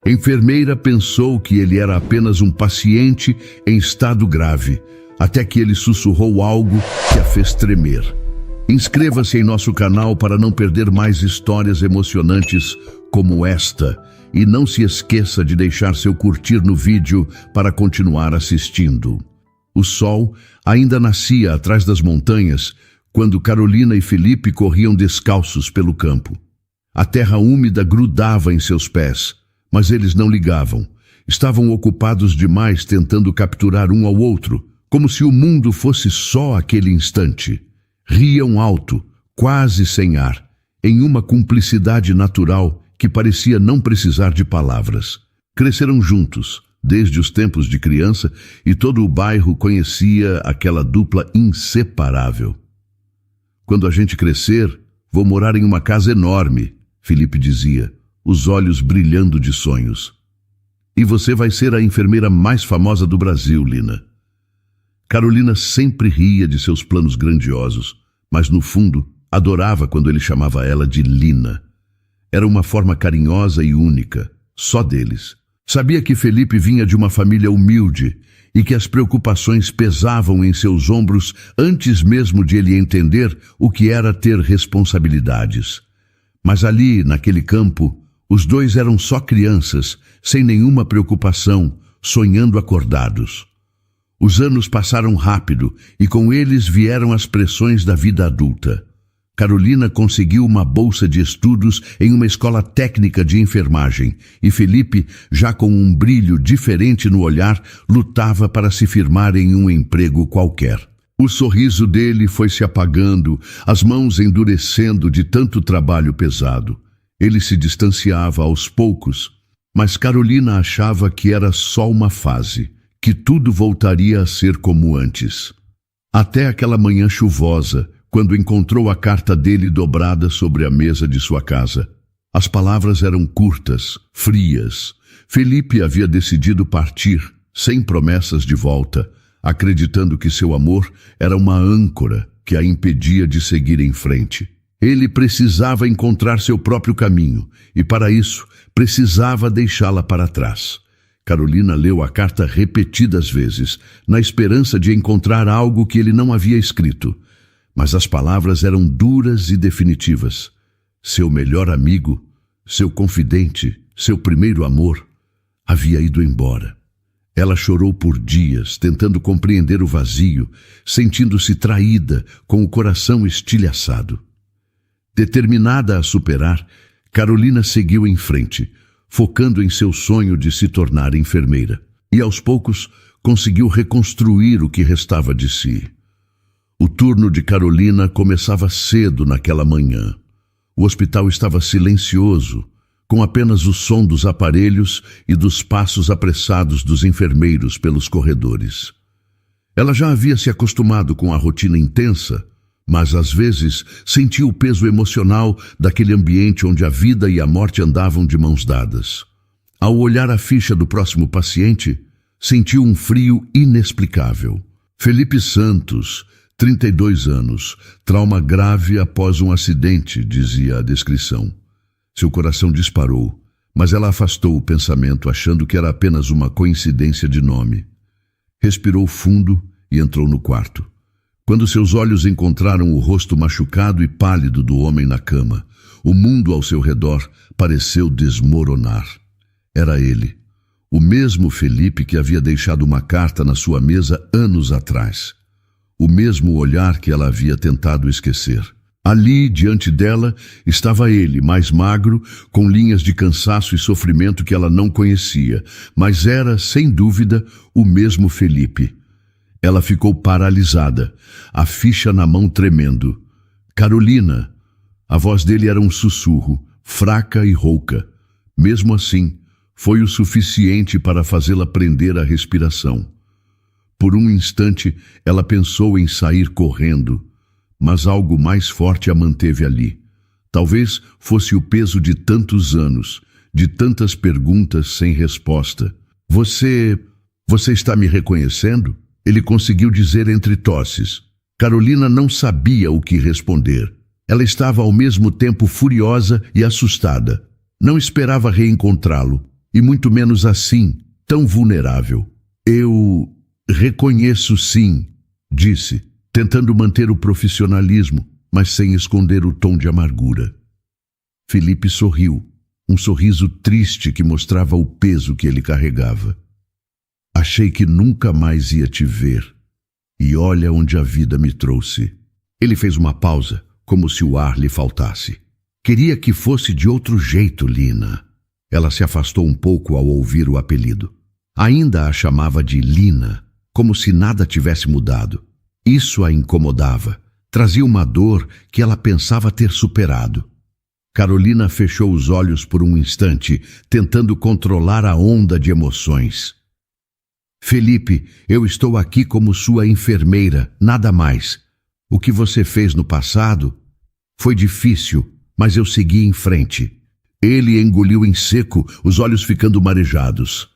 A enfermeira pensou que ele era apenas um paciente em estado grave, até que ele sussurrou algo que a fez tremer. Inscreva-se em nosso canal para não perder mais histórias emocionantes como esta. E não se esqueça de deixar seu curtir no vídeo para continuar assistindo. O sol ainda nascia atrás das montanhas quando Carolina e Felipe corriam descalços pelo campo. A terra úmida grudava em seus pés, mas eles não ligavam. Estavam ocupados demais tentando capturar um ao outro, como se o mundo fosse só aquele instante. Riam alto, quase sem ar, em uma cumplicidade natural que parecia não precisar de palavras. Cresceram juntos, desde os tempos de criança, e todo o bairro conhecia aquela dupla inseparável. Quando a gente crescer, vou morar em uma casa enorme, Felipe dizia, os olhos brilhando de sonhos. E você vai ser a enfermeira mais famosa do Brasil, Lina. Carolina sempre ria de seus planos grandiosos, mas no fundo adorava quando ele chamava ela de Lina. Era uma forma carinhosa e única, só deles. Sabia que Felipe vinha de uma família humilde e que as preocupações pesavam em seus ombros antes mesmo de ele entender o que era ter responsabilidades. Mas ali, naquele campo, os dois eram só crianças, sem nenhuma preocupação, sonhando acordados. Os anos passaram rápido e com eles vieram as pressões da vida adulta. Carolina conseguiu uma bolsa de estudos em uma escola técnica de enfermagem e Felipe, já com um brilho diferente no olhar, lutava para se firmar em um emprego qualquer. O sorriso dele foi se apagando, as mãos endurecendo de tanto trabalho pesado. Ele se distanciava aos poucos, mas Carolina achava que era só uma fase, que tudo voltaria a ser como antes. Até aquela manhã chuvosa, quando encontrou a carta dele dobrada sobre a mesa de sua casa. As palavras eram curtas, frias. Felipe havia decidido partir, sem promessas de volta, acreditando que seu amor era uma âncora que a impedia de seguir em frente. Ele precisava encontrar seu próprio caminho, e para isso precisava deixá-la para trás. Carolina leu a carta repetidas vezes, na esperança de encontrar algo que ele não havia escrito. Mas as palavras eram duras e definitivas. Seu melhor amigo, seu confidente, seu primeiro amor, havia ido embora. Ela chorou por dias, tentando compreender o vazio, sentindo-se traída, com o coração estilhaçado. Determinada a superar, Carolina seguiu em frente, focando em seu sonho de se tornar enfermeira. E aos poucos conseguiu reconstruir o que restava de si. O turno de Carolina começava cedo naquela manhã. O hospital estava silencioso, com apenas o som dos aparelhos e dos passos apressados dos enfermeiros pelos corredores. Ela já havia se acostumado com a rotina intensa, mas às vezes sentia o peso emocional daquele ambiente onde a vida e a morte andavam de mãos dadas. Ao olhar a ficha do próximo paciente, sentiu um frio inexplicável. Felipe Santos, 32 anos, trauma grave após um acidente, dizia a descrição. Seu coração disparou, mas ela afastou o pensamento, achando que era apenas uma coincidência de nome. Respirou fundo e entrou no quarto. Quando seus olhos encontraram o rosto machucado e pálido do homem na cama, o mundo ao seu redor pareceu desmoronar. Era ele, o mesmo Felipe que havia deixado uma carta na sua mesa anos atrás. O mesmo olhar que ela havia tentado esquecer. Ali, diante dela, estava ele, mais magro, com linhas de cansaço e sofrimento que ela não conhecia, mas era, sem dúvida, o mesmo Felipe. Ela ficou paralisada, a ficha na mão tremendo. Carolina! A voz dele era um sussurro, fraca e rouca. Mesmo assim, foi o suficiente para fazê-la prender a respiração. Por um instante, ela pensou em sair correndo, mas algo mais forte a manteve ali. Talvez fosse o peso de tantos anos, de tantas perguntas sem resposta. Você está me reconhecendo? Ele conseguiu dizer entre tosses. Carolina não sabia o que responder. Ela estava ao mesmo tempo furiosa e assustada. Não esperava reencontrá-lo. e muito menos assim, tão vulnerável. Eu reconheço sim, disse, tentando manter o profissionalismo, mas sem esconder o tom de amargura. Felipe sorriu, um sorriso triste que mostrava o peso que ele carregava. Achei que nunca mais ia te ver, e olha onde a vida me trouxe. Ele fez uma pausa, como se o ar lhe faltasse. Queria que fosse de outro jeito, Lina. Ela se afastou um pouco ao ouvir o apelido. Ainda a chamava de Lina, como se nada tivesse mudado. Isso a incomodava. Trazia uma dor que ela pensava ter superado. Carolina fechou os olhos por um instante, tentando controlar a onda de emoções. Felipe, eu estou aqui como sua enfermeira, nada mais. O que você fez no passado foi difícil, mas eu segui em frente. Ele engoliu em seco, os olhos ficando marejados.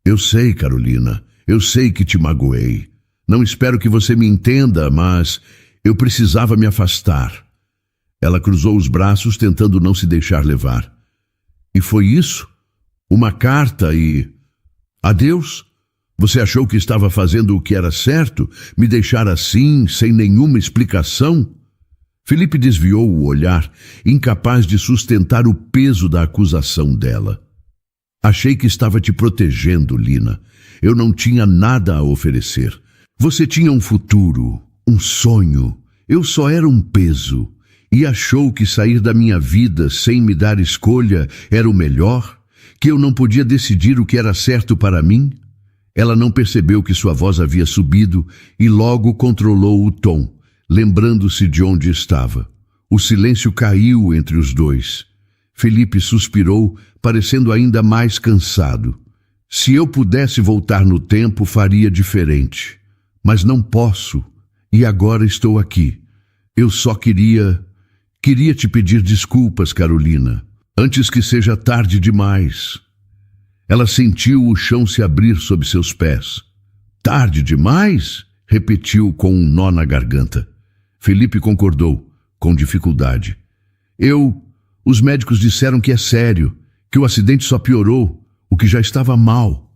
Eu sei, Carolina, eu sei que te magoei. Não espero que você me entenda, mas eu precisava me afastar. Ela cruzou os braços, tentando não se deixar levar. E foi isso? Uma carta e... Adeus? Você achou que estava fazendo o que era certo? Me deixar assim, sem nenhuma explicação? Felipe desviou o olhar, incapaz de sustentar o peso da acusação dela. Achei que estava te protegendo, Lina. Eu não tinha nada a oferecer. Você tinha um futuro, um sonho. Eu só era um peso. E achou que sair da minha vida sem me dar escolha era o melhor? Que eu não podia decidir o que era certo para mim? Ela não percebeu que sua voz havia subido e logo controlou o tom, lembrando-se de onde estava. O silêncio caiu entre os dois. Felipe suspirou, parecendo ainda mais cansado. Se eu pudesse voltar no tempo, faria diferente. Mas não posso, e agora estou aqui. Eu só queria te pedir desculpas, Carolina, antes que seja tarde demais. Ela sentiu o chão se abrir sob seus pés. Tarde demais? Repetiu com um nó na garganta. Felipe concordou, com dificuldade. Os médicos disseram que é sério, que o acidente só piorou, o que já estava mal.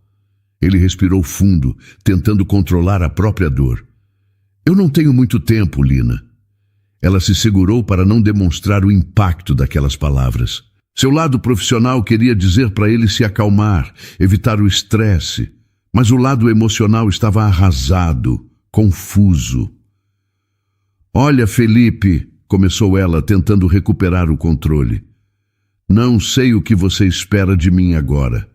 Ele respirou fundo, tentando controlar a própria dor. Eu não tenho muito tempo, Lina. Ela se segurou para não demonstrar o impacto daquelas palavras. Seu lado profissional queria dizer para ele se acalmar, evitar o estresse, mas o lado emocional estava arrasado, confuso. Olha, Felipe, começou ela, tentando recuperar o controle. Não sei o que você espera de mim agora.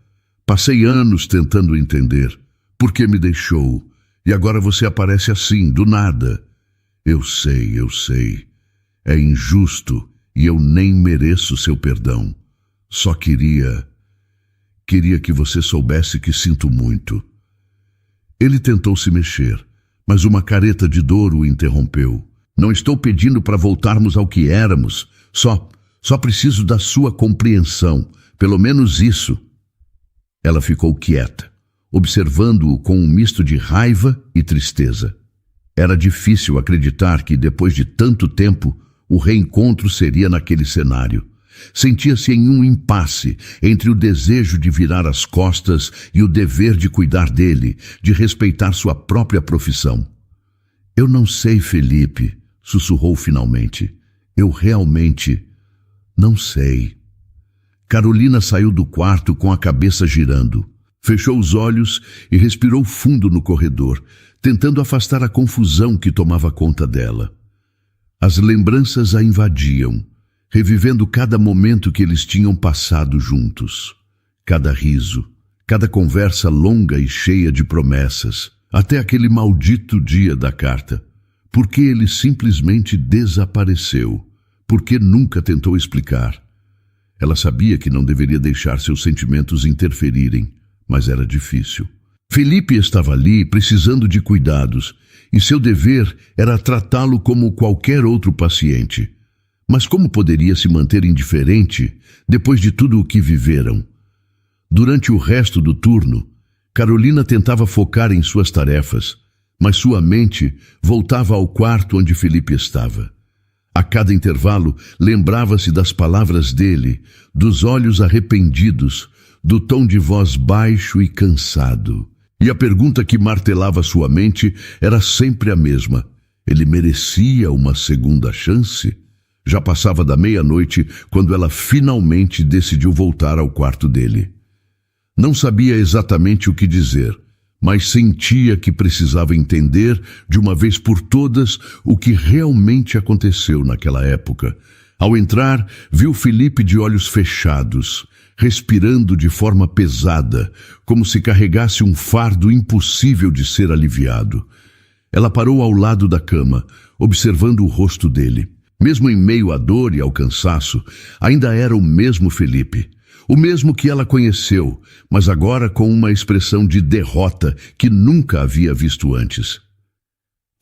Passei anos tentando entender. Por que me deixou? E agora você aparece assim, do nada. Eu sei. É injusto e eu nem mereço seu perdão. Só queria que você soubesse que sinto muito. Ele tentou se mexer, mas uma careta de dor o interrompeu. Não estou pedindo para voltarmos ao que éramos. Só preciso da sua compreensão. Pelo menos isso. Ela ficou quieta, observando-o com um misto de raiva e tristeza. Era difícil acreditar que, depois de tanto tempo, o reencontro seria naquele cenário. Sentia-se em um impasse entre o desejo de virar as costas e o dever de cuidar dele, de respeitar sua própria profissão. Eu não sei, Felipe, sussurrou finalmente. Eu realmente não sei. Carolina saiu do quarto com a cabeça girando. Fechou os olhos e respirou fundo no corredor, tentando afastar a confusão que tomava conta dela. As lembranças a invadiam, revivendo cada momento que eles tinham passado juntos. Cada riso, cada conversa longa e cheia de promessas, até aquele maldito dia da carta. Por que ele simplesmente desapareceu? Por que nunca tentou explicar? Ela sabia que não deveria deixar seus sentimentos interferirem, mas era difícil. Felipe estava ali precisando de cuidados, e seu dever era tratá-lo como qualquer outro paciente. Mas como poderia se manter indiferente depois de tudo o que viveram? Durante o resto do turno, Carolina tentava focar em suas tarefas, mas sua mente voltava ao quarto onde Felipe estava. A cada intervalo, lembrava-se das palavras dele, dos olhos arrependidos, do tom de voz baixo e cansado. E a pergunta que martelava sua mente era sempre a mesma. Ele merecia uma segunda chance? Já passava da meia-noite quando ela finalmente decidiu voltar ao quarto dele. Não sabia exatamente o que dizer, mas sentia que precisava entender de uma vez por todas o que realmente aconteceu naquela época. Ao entrar, viu Felipe de olhos fechados, respirando de forma pesada, como se carregasse um fardo impossível de ser aliviado. Ela parou ao lado da cama, observando o rosto dele. Mesmo em meio à dor e ao cansaço, ainda era o mesmo Felipe. O mesmo que ela conheceu, mas agora com uma expressão de derrota que nunca havia visto antes.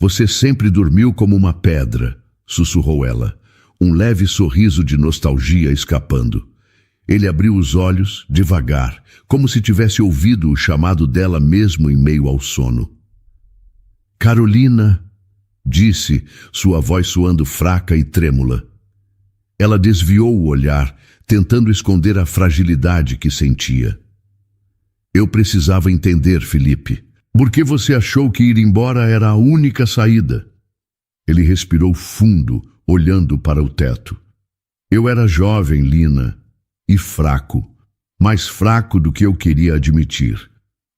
"Você sempre dormiu como uma pedra", sussurrou ela, um leve sorriso de nostalgia escapando. Ele abriu os olhos, devagar, como se tivesse ouvido o chamado dela mesmo em meio ao sono. "Carolina", disse, sua voz soando fraca e trêmula. Ela desviou o olhar, tentando esconder a fragilidade que sentia. "Eu precisava entender, Felipe. Por que você achou que ir embora era a única saída?" Ele respirou fundo, olhando para o teto. "Eu era jovem, Lina, e fraco, mais fraco do que eu queria admitir.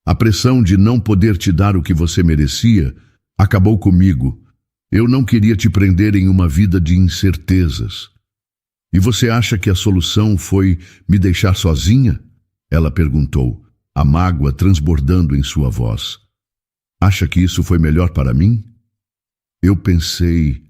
A pressão de não poder te dar o que você merecia acabou comigo. Eu não queria te prender em uma vida de incertezas." "E você acha que a solução foi me deixar sozinha?" Ela perguntou, a mágoa transbordando em sua voz. "Acha que isso foi melhor para mim?" "Eu pensei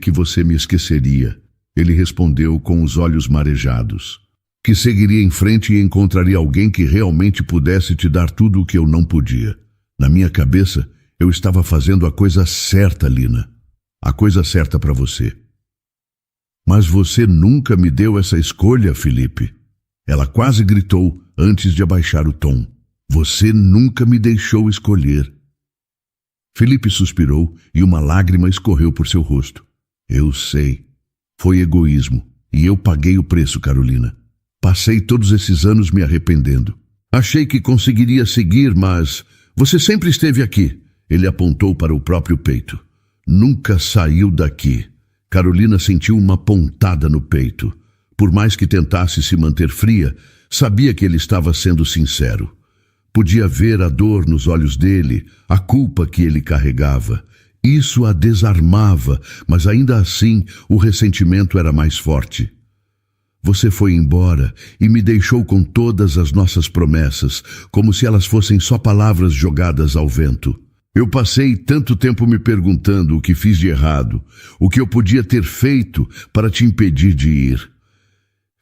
que você me esqueceria", ele respondeu com os olhos marejados. "Que seguiria em frente e encontraria alguém que realmente pudesse te dar tudo o que eu não podia. Na minha cabeça, eu estava fazendo a coisa certa, Lina. A coisa certa para você." "Mas você nunca me deu essa escolha, Felipe." Ela quase gritou antes de abaixar o tom. "Você nunca me deixou escolher." Felipe suspirou e uma lágrima escorreu por seu rosto. "Eu sei. Foi egoísmo e eu paguei o preço, Carolina. Passei todos esses anos me arrependendo. Achei que conseguiria seguir, mas você sempre esteve aqui." Ele apontou para o próprio peito. "Nunca saiu daqui." Carolina sentiu uma pontada no peito. Por mais que tentasse se manter fria, sabia que ele estava sendo sincero. Podia ver a dor nos olhos dele, a culpa que ele carregava. Isso a desarmava, mas ainda assim o ressentimento era mais forte. "Você foi embora e me deixou com todas as nossas promessas, como se elas fossem só palavras jogadas ao vento. Eu passei tanto tempo me perguntando o que fiz de errado, o que eu podia ter feito para te impedir de ir."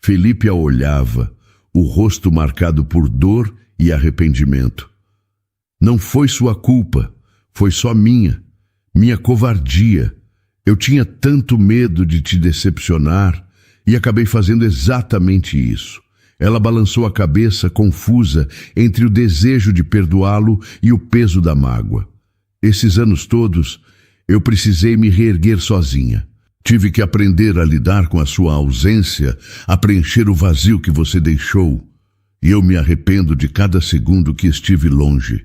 Felipe a olhava, o rosto marcado por dor e arrependimento. "Não foi sua culpa, foi só minha covardia. Eu tinha tanto medo de te decepcionar e acabei fazendo exatamente isso." Ela balançou a cabeça, confusa entre o desejo de perdoá-lo e o peso da mágoa. "Esses anos todos, eu precisei me reerguer sozinha. Tive que aprender a lidar com a sua ausência, a preencher o vazio que você deixou. E eu me arrependo de cada segundo que estive longe."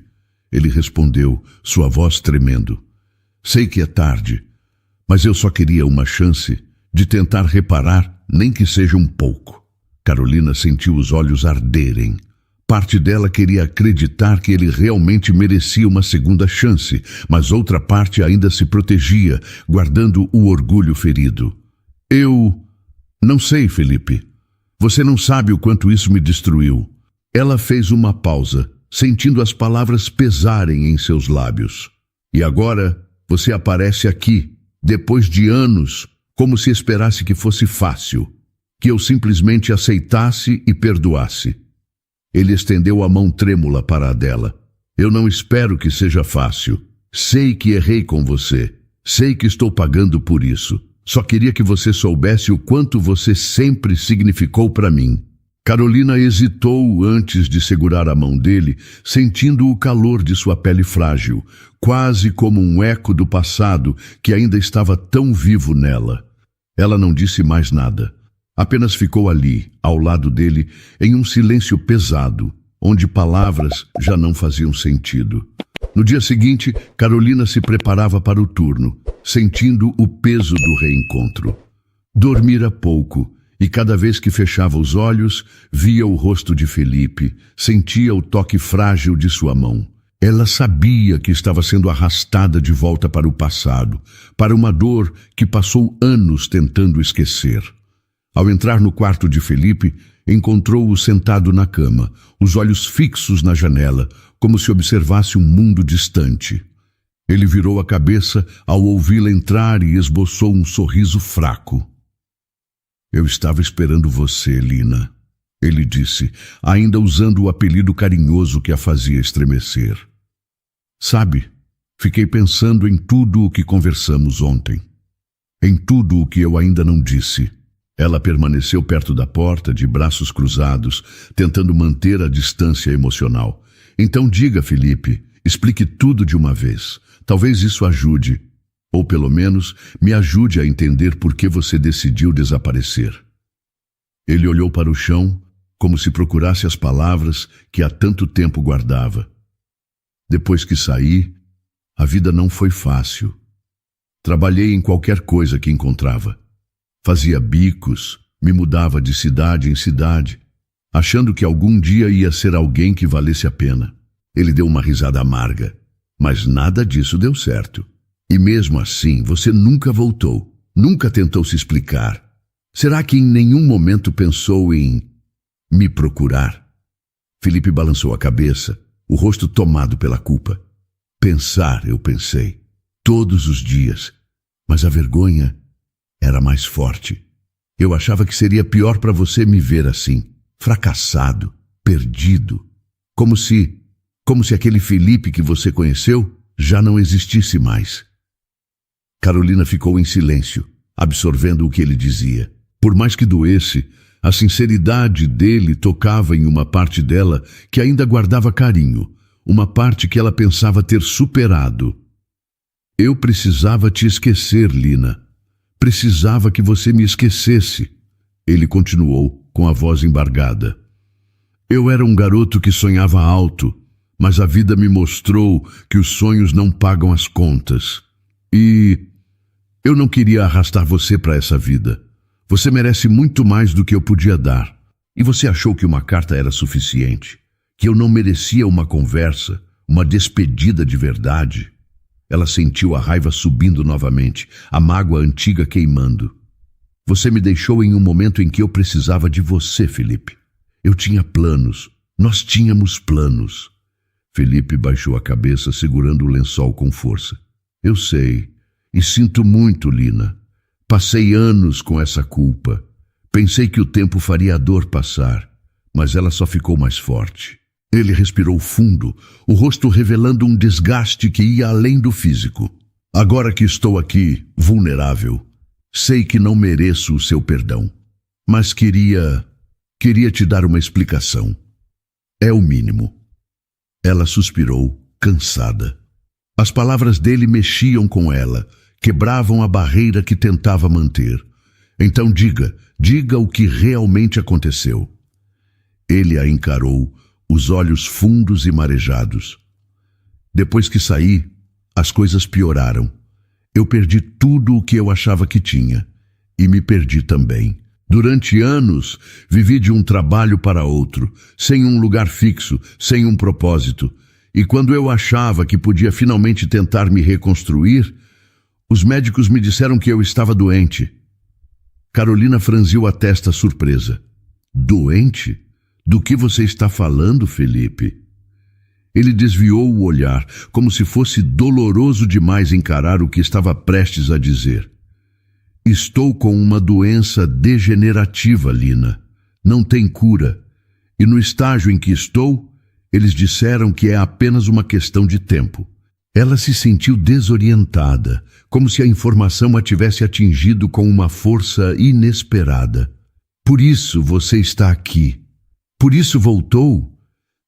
Ele respondeu, sua voz tremendo. "Sei que é tarde, mas eu só queria uma chance de tentar reparar, nem que seja um pouco." Carolina sentiu os olhos arderem. Parte dela queria acreditar que ele realmente merecia uma segunda chance, mas outra parte ainda se protegia, guardando o orgulho ferido. "Eu não sei, Felipe. Você não sabe o quanto isso me destruiu." Ela fez uma pausa, sentindo as palavras pesarem em seus lábios. "E agora você aparece aqui, depois de anos, como se esperasse que fosse fácil, que eu simplesmente aceitasse e perdoasse." Ele estendeu a mão trêmula para a dela. "Eu não espero que seja fácil. Sei que errei com você. Sei que estou pagando por isso. Só queria que você soubesse o quanto você sempre significou para mim." Carolina hesitou antes de segurar a mão dele, sentindo o calor de sua pele frágil, quase como um eco do passado que ainda estava tão vivo nela. Ela não disse mais nada. Apenas ficou ali, ao lado dele, em um silêncio pesado, onde palavras já não faziam sentido. No dia seguinte, Carolina se preparava para o turno, sentindo o peso do reencontro. Dormira pouco, e cada vez que fechava os olhos, via o rosto de Felipe, sentia o toque frágil de sua mão. Ela sabia que estava sendo arrastada de volta para o passado, para uma dor que passou anos tentando esquecer. Ao entrar no quarto de Felipe, encontrou-o sentado na cama, os olhos fixos na janela, como se observasse um mundo distante. Ele virou a cabeça ao ouvi-la entrar e esboçou um sorriso fraco. "Eu estava esperando você, Lina", ele disse, ainda usando o apelido carinhoso que a fazia estremecer. "Sabe, fiquei pensando em tudo o que conversamos ontem. Em tudo o que eu ainda não disse." Ela permaneceu perto da porta, de braços cruzados, tentando manter a distância emocional. "Então diga, Felipe, explique tudo de uma vez. Talvez isso ajude, ou pelo menos me ajude a entender por que você decidiu desaparecer." Ele olhou para o chão, como se procurasse as palavras que há tanto tempo guardava. "Depois que saí, a vida não foi fácil. Trabalhei em qualquer coisa que encontrava. Fazia bicos, me mudava de cidade em cidade, achando que algum dia ia ser alguém que valesse a pena." Ele deu uma risada amarga. "Mas nada disso deu certo. E mesmo assim, você nunca voltou, nunca tentou se explicar. Será que em nenhum momento pensou em me procurar?" Felipe balançou a cabeça, o rosto tomado pela culpa. "Pensar, eu pensei, todos os dias, mas a vergonha era mais forte. Eu achava que seria pior para você me ver assim, fracassado, perdido, como se aquele Felipe que você conheceu já não existisse mais." Carolina ficou em silêncio, absorvendo o que ele dizia. Por mais que doesse, a sinceridade dele tocava em uma parte dela que ainda guardava carinho, uma parte que ela pensava ter superado. "Eu precisava te esquecer, Lina. Precisava que você me esquecesse." Ele continuou, com a voz embargada. "Eu era um garoto que sonhava alto, mas a vida me mostrou que os sonhos não pagam as contas. E eu não queria arrastar você para essa vida. Você merece muito mais do que eu podia dar. E você achou que uma carta era suficiente? Que eu não merecia uma conversa, uma despedida de verdade?" Ela sentiu a raiva subindo novamente, a mágoa antiga queimando. "Você me deixou em um momento em que eu precisava de você, Felipe. Eu tinha planos. Nós tínhamos planos." Felipe baixou a cabeça, segurando o lençol com força. "Eu sei, e sinto muito, Lina. Passei anos com essa culpa. Pensei que o tempo faria a dor passar, mas ela só ficou mais forte." Ele respirou fundo, o rosto revelando um desgaste que ia além do físico. "Agora que estou aqui, vulnerável, sei que não mereço o seu perdão, mas queria te dar uma explicação. É o mínimo." Ela suspirou, cansada. As palavras dele mexiam com ela, quebravam a barreira que tentava manter. "Então diga o que realmente aconteceu." Ele a encarou, os olhos fundos e marejados. "Depois que saí, as coisas pioraram. Eu perdi tudo o que eu achava que tinha. E me perdi também. Durante anos, vivi de um trabalho para outro, sem um lugar fixo, sem um propósito. E quando eu achava que podia finalmente tentar me reconstruir, os médicos me disseram que eu estava doente." Carolina franziu a testa surpresa. "Doente? Do que você está falando, Felipe?" Ele desviou o olhar, como se fosse doloroso demais encarar o que estava prestes a dizer. "Estou com uma doença degenerativa, Lina. Não tem cura. E no estágio em que estou, eles disseram que é apenas uma questão de tempo." Ela se sentiu desorientada, como se a informação a tivesse atingido com uma força inesperada. "Por isso você está aqui. Por isso voltou?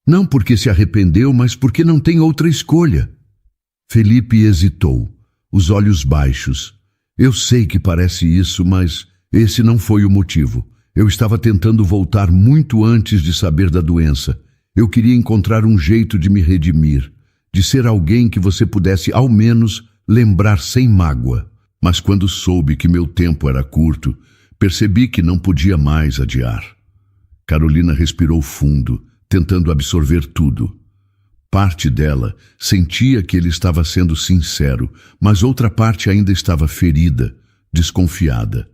Não porque se arrependeu, mas porque não tem outra escolha." Felipe hesitou, os olhos baixos. "Eu sei que parece isso, mas esse não foi o motivo. Eu estava tentando voltar muito antes de saber da doença. Eu queria encontrar um jeito de me redimir, de ser alguém que você pudesse, ao menos, lembrar sem mágoa. Mas quando soube que meu tempo era curto, percebi que não podia mais adiar. Carolina respirou fundo, tentando absorver tudo. Parte dela sentia que ele estava sendo sincero, mas outra parte ainda estava ferida, desconfiada.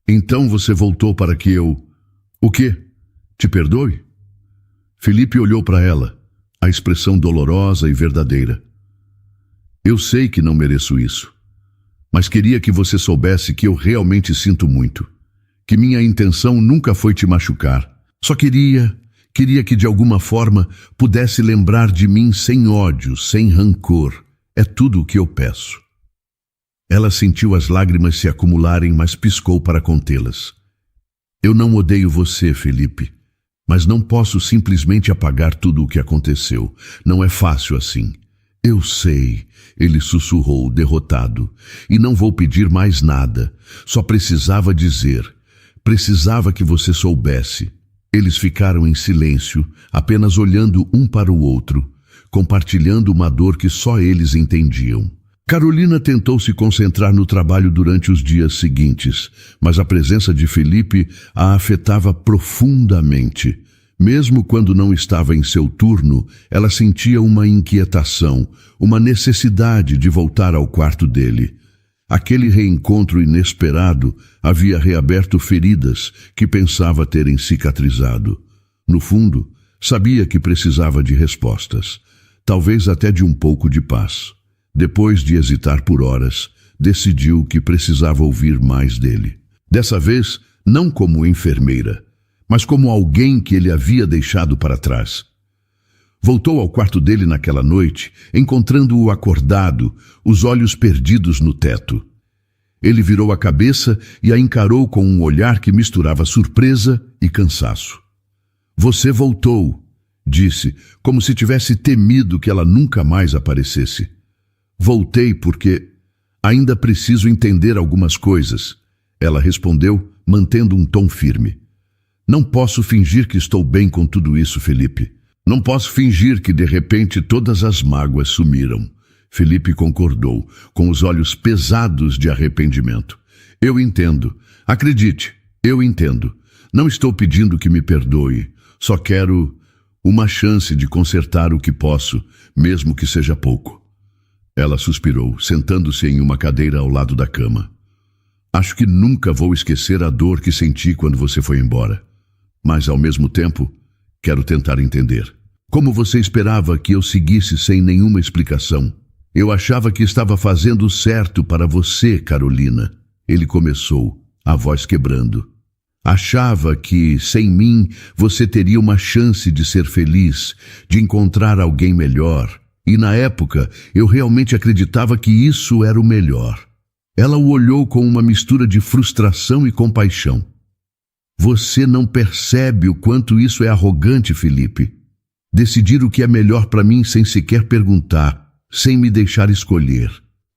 Então você voltou para que eu... O quê? Te perdoe? Felipe olhou para ela, a expressão dolorosa e verdadeira. Eu sei que não mereço isso, mas queria que você soubesse que eu realmente sinto muito, que minha intenção nunca foi te machucar. Só queria que de alguma forma pudesse lembrar de mim sem ódio, sem rancor. É tudo o que eu peço. Ela sentiu as lágrimas se acumularem, mas piscou para contê-las. Eu não odeio você, Felipe, mas não posso simplesmente apagar tudo o que aconteceu. Não é fácil assim. Eu sei, ele sussurrou, derrotado, e não vou pedir mais nada. Só precisava dizer, precisava que você soubesse. Eles ficaram em silêncio, apenas olhando um para o outro, compartilhando uma dor que só eles entendiam. Carolina tentou se concentrar no trabalho durante os dias seguintes, mas a presença de Felipe a afetava profundamente. Mesmo quando não estava em seu turno, ela sentia uma inquietação, uma necessidade de voltar ao quarto dele. Aquele reencontro inesperado havia reaberto feridas que pensava terem cicatrizado. No fundo, sabia que precisava de respostas, talvez até de um pouco de paz. Depois de hesitar por horas, decidiu que precisava ouvir mais dele. Dessa vez, não como enfermeira, mas como alguém que ele havia deixado para trás. Voltou ao quarto dele naquela noite, encontrando-o acordado, os olhos perdidos no teto. Ele virou a cabeça e a encarou com um olhar que misturava surpresa e cansaço. Você voltou, disse, como se tivesse temido que ela nunca mais aparecesse. Voltei porque ainda preciso entender algumas coisas, ela respondeu, mantendo um tom firme. Não posso fingir que estou bem com tudo isso, Felipe. Não posso fingir que de repente todas as mágoas sumiram. Felipe concordou, com os olhos pesados de arrependimento. Eu entendo. Acredite, eu entendo. Não estou pedindo que me perdoe. Só quero uma chance de consertar o que posso, mesmo que seja pouco. Ela suspirou, sentando-se em uma cadeira ao lado da cama. Acho que nunca vou esquecer a dor que senti quando você foi embora. Mas, ao mesmo tempo, quero tentar entender. Como você esperava que eu seguisse sem nenhuma explicação? Eu achava que estava fazendo certo para você, Carolina. Ele começou, a voz quebrando. Achava que, sem mim, você teria uma chance de ser feliz, de encontrar alguém melhor. E na época, eu realmente acreditava que isso era o melhor. Ela o olhou com uma mistura de frustração e compaixão. Você não percebe o quanto isso é arrogante, Felipe. Decidir o que é melhor para mim sem sequer perguntar, sem me deixar escolher.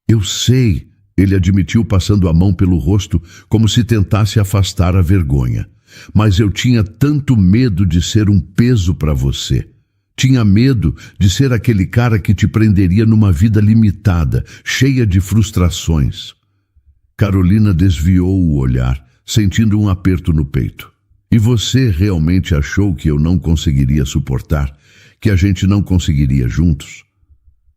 Eu sei, ele admitiu passando a mão pelo rosto como se tentasse afastar a vergonha. Mas eu tinha tanto medo de ser um peso para você. Tinha medo de ser aquele cara que te prenderia numa vida limitada, cheia de frustrações. Carolina desviou o olhar, sentindo um aperto no peito. E você realmente achou que eu não conseguiria suportar, que a gente não conseguiria juntos?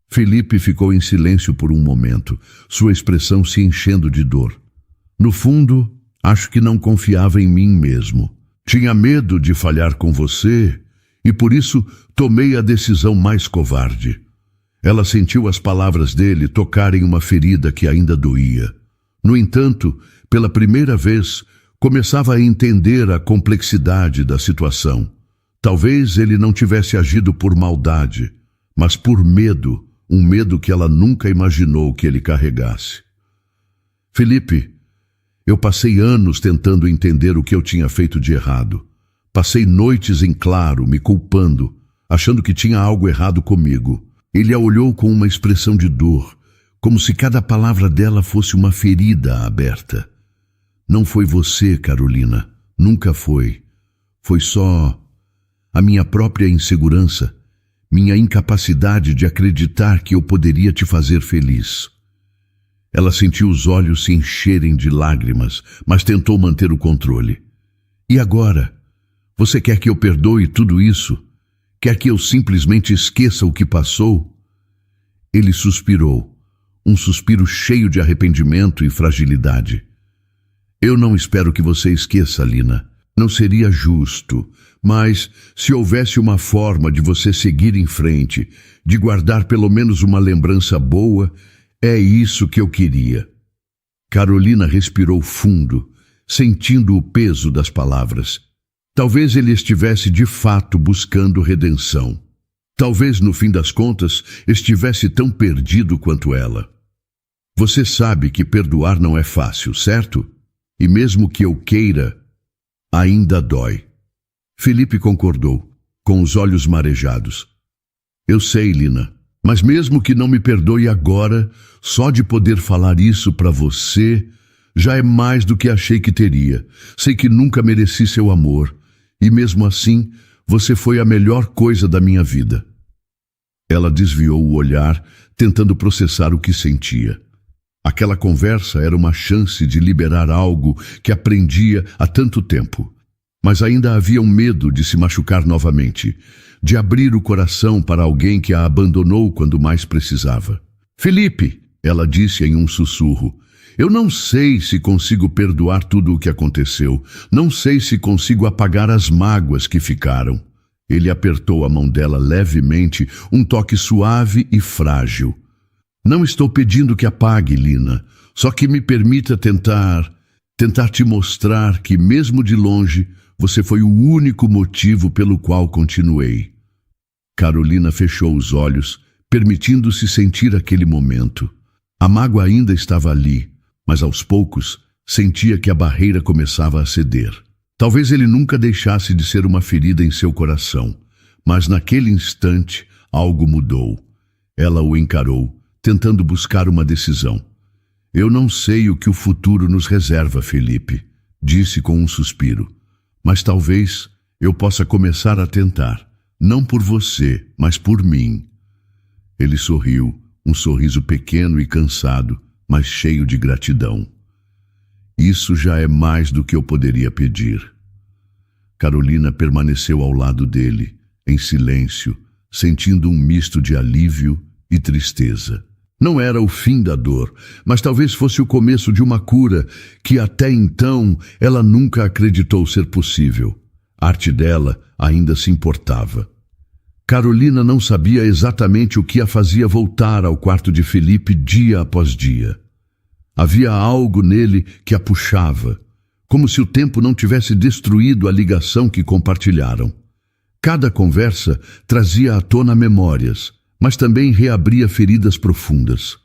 Felipe ficou em silêncio por um momento, sua expressão se enchendo de dor. No fundo, acho que não confiava em mim mesmo. Tinha medo de falhar com você e por isso tomei a decisão mais covarde. Ela sentiu as palavras dele tocarem uma ferida que ainda doía. No entanto, pela primeira vez, começava a entender a complexidade da situação. Talvez ele não tivesse agido por maldade, mas por medo, um medo que ela nunca imaginou que ele carregasse. Felipe, eu passei anos tentando entender o que eu tinha feito de errado. Passei noites em claro, me culpando, achando que tinha algo errado comigo. Ele a olhou com uma expressão de dor, como se cada palavra dela fosse uma ferida aberta. Não foi você, Carolina. Nunca foi. Foi só a minha própria insegurança, minha incapacidade de acreditar que eu poderia te fazer feliz. Ela sentiu os olhos se encherem de lágrimas, mas tentou manter o controle. E agora? Você quer que eu perdoe tudo isso? Quer que eu simplesmente esqueça o que passou? Ele suspirou, um suspiro cheio de arrependimento e fragilidade. Eu não espero que você esqueça, Lina. Não seria justo, mas se houvesse uma forma de você seguir em frente, de guardar pelo menos uma lembrança boa, é isso que eu queria. Carolina respirou fundo, sentindo o peso das palavras. Talvez ele estivesse de fato buscando redenção. Talvez, no fim das contas, estivesse tão perdido quanto ela. Você sabe que perdoar não é fácil, certo? E mesmo que eu queira, ainda dói. Felipe concordou, com os olhos marejados. Eu sei, Lina, mas mesmo que não me perdoe agora, só de poder falar isso para você já é mais do que achei que teria. Sei que nunca mereci seu amor, e mesmo assim, você foi a melhor coisa da minha vida. Ela desviou o olhar, tentando processar o que sentia. Aquela conversa era uma chance de liberar algo que aprendia há tanto tempo. Mas ainda havia um medo de se machucar novamente, de abrir o coração para alguém que a abandonou quando mais precisava. Felipe, ela disse em um sussurro, eu não sei se consigo perdoar tudo o que aconteceu. Não sei se consigo apagar as mágoas que ficaram. Ele apertou a mão dela levemente, um toque suave e frágil. Não estou pedindo que apague, Lina, só que me permita tentar te mostrar que, mesmo de longe, você foi o único motivo pelo qual continuei. Carolina fechou os olhos, permitindo-se sentir aquele momento. A mágoa ainda estava ali, mas aos poucos sentia que a barreira começava a ceder. Talvez ele nunca deixasse de ser uma ferida em seu coração, mas naquele instante algo mudou. Ela o encarou, tentando buscar uma decisão. Eu não sei o que o futuro nos reserva, Felipe, disse com um suspiro. Mas talvez eu possa começar a tentar, não por você, mas por mim. Ele sorriu, um sorriso pequeno e cansado, mas cheio de gratidão. Isso já é mais do que eu poderia pedir. Carolina permaneceu ao lado dele, em silêncio, sentindo um misto de alívio e tristeza. Não era o fim da dor, mas talvez fosse o começo de uma cura que até então ela nunca acreditou ser possível. A arte dela ainda se importava. Carolina não sabia exatamente o que a fazia voltar ao quarto de Felipe dia após dia. Havia algo nele que a puxava, como se o tempo não tivesse destruído a ligação que compartilharam. Cada conversa trazia à tona memórias, mas também reabria feridas profundas.